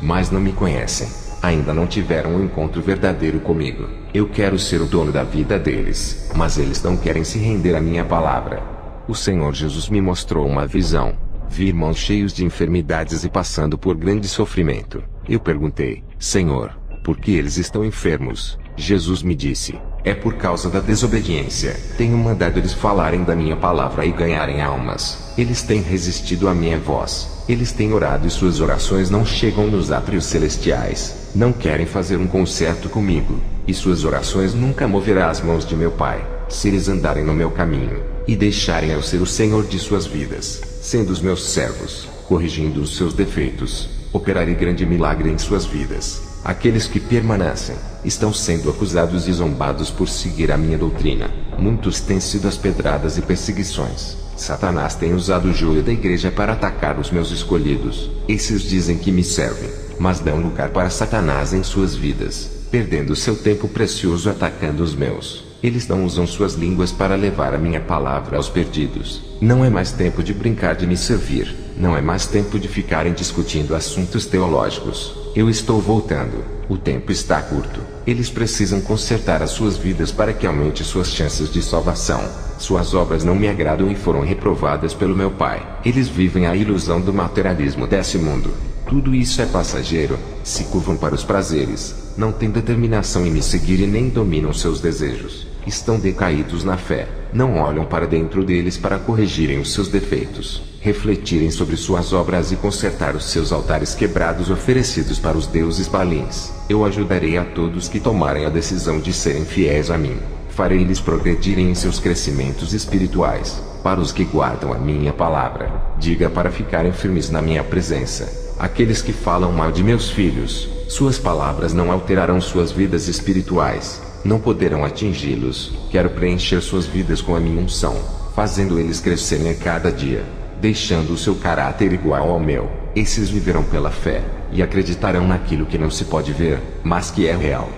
mas não me conhecem. Ainda não tiveram um encontro verdadeiro comigo. Eu quero ser o dono da vida deles, mas eles não querem se render à minha palavra. O Senhor Jesus me mostrou uma visão. Vi irmãos cheios de enfermidades e passando por grande sofrimento. Eu perguntei: Senhor, por que eles estão enfermos? Jesus me disse: é por causa da desobediência. Tenho mandado eles falarem da minha palavra e ganharem almas. Eles têm resistido à minha voz. Eles têm orado e suas orações não chegam nos átrios celestiais. Não querem fazer um concerto comigo. E suas orações nunca moverá as mãos de meu Pai, se eles andarem no meu caminho, e deixarem eu ser o Senhor de suas vidas, sendo os meus servos, corrigindo os seus defeitos, operarei grande milagre em suas vidas. Aqueles que permanecem, estão sendo acusados e zombados por seguir a minha doutrina. Muitos têm sido as pedradas e perseguições. Satanás tem usado o joio da igreja para atacar os meus escolhidos. Esses dizem que me servem, mas dão lugar para Satanás em suas vidas, perdendo seu tempo precioso atacando os meus. Eles não usam suas línguas para levar a minha palavra aos perdidos. Não é mais tempo de brincar de me servir. Não é mais tempo de ficarem discutindo assuntos teológicos. Eu estou voltando. O tempo está curto. Eles precisam consertar as suas vidas para que aumente suas chances de salvação. Suas obras não me agradam e foram reprovadas pelo meu Pai. Eles vivem a ilusão do materialismo desse mundo. Tudo isso é passageiro. Se curvam para os prazeres. Não têm determinação em me seguir e nem dominam seus desejos. Estão decaídos na fé. Não olham para dentro deles para corrigirem os seus defeitos, refletirem sobre suas obras e consertar os seus altares quebrados oferecidos para os deuses balins. Eu ajudarei a todos que tomarem a decisão de serem fiéis a mim. Farei-lhes progredirem em seus crescimentos espirituais. Para os que guardam a minha palavra, diga para ficarem firmes na minha presença. Aqueles que falam mal de meus filhos, suas palavras não alterarão suas vidas espirituais. Não poderão atingi-los. Quero preencher suas vidas com a minha unção, fazendo eles crescerem a cada dia, deixando o seu caráter igual ao meu. Esses viverão pela fé, e acreditarão naquilo que não se pode ver, mas que é real.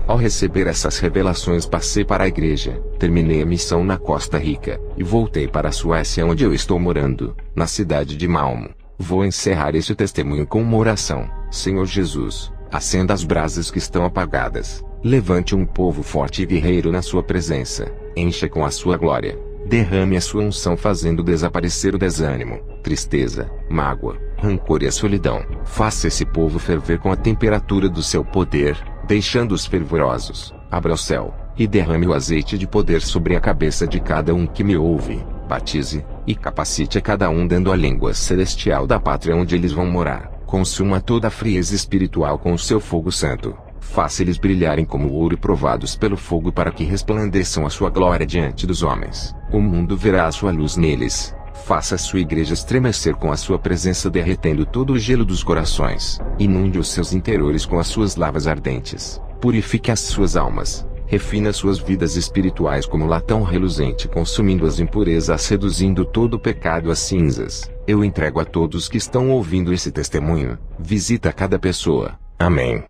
Ao receber essas revelações passei para a igreja, terminei a missão na Costa Rica, e voltei para a Suécia onde eu estou morando, na cidade de Malmo. Vou encerrar este testemunho com uma oração. Senhor Jesus, acenda as brasas que estão apagadas. Levante um povo forte e guerreiro na sua presença. Encha com a sua glória. Derrame a sua unção fazendo desaparecer o desânimo, tristeza, mágoa, rancor e a solidão. Faça esse povo ferver com a temperatura do seu poder, deixando-os fervorosos. Abra o céu, e derrame o azeite de poder sobre a cabeça de cada um que me ouve, batize, e capacite a cada um dando a língua celestial da pátria onde eles vão morar, consuma toda a frieza espiritual com o seu fogo santo, faça eles brilharem como ouro e provados pelo fogo para que resplandeçam a sua glória diante dos homens, o mundo verá a sua luz neles. Faça a sua igreja estremecer com a sua presença derretendo todo o gelo dos corações, inunde os seus interiores com as suas lavas ardentes, purifique as suas almas, refina suas vidas espirituais como latão reluzente consumindo as impurezas seduzindo todo o pecado às cinzas. Eu entrego a todos que estão ouvindo esse testemunho, visita cada pessoa. Amém.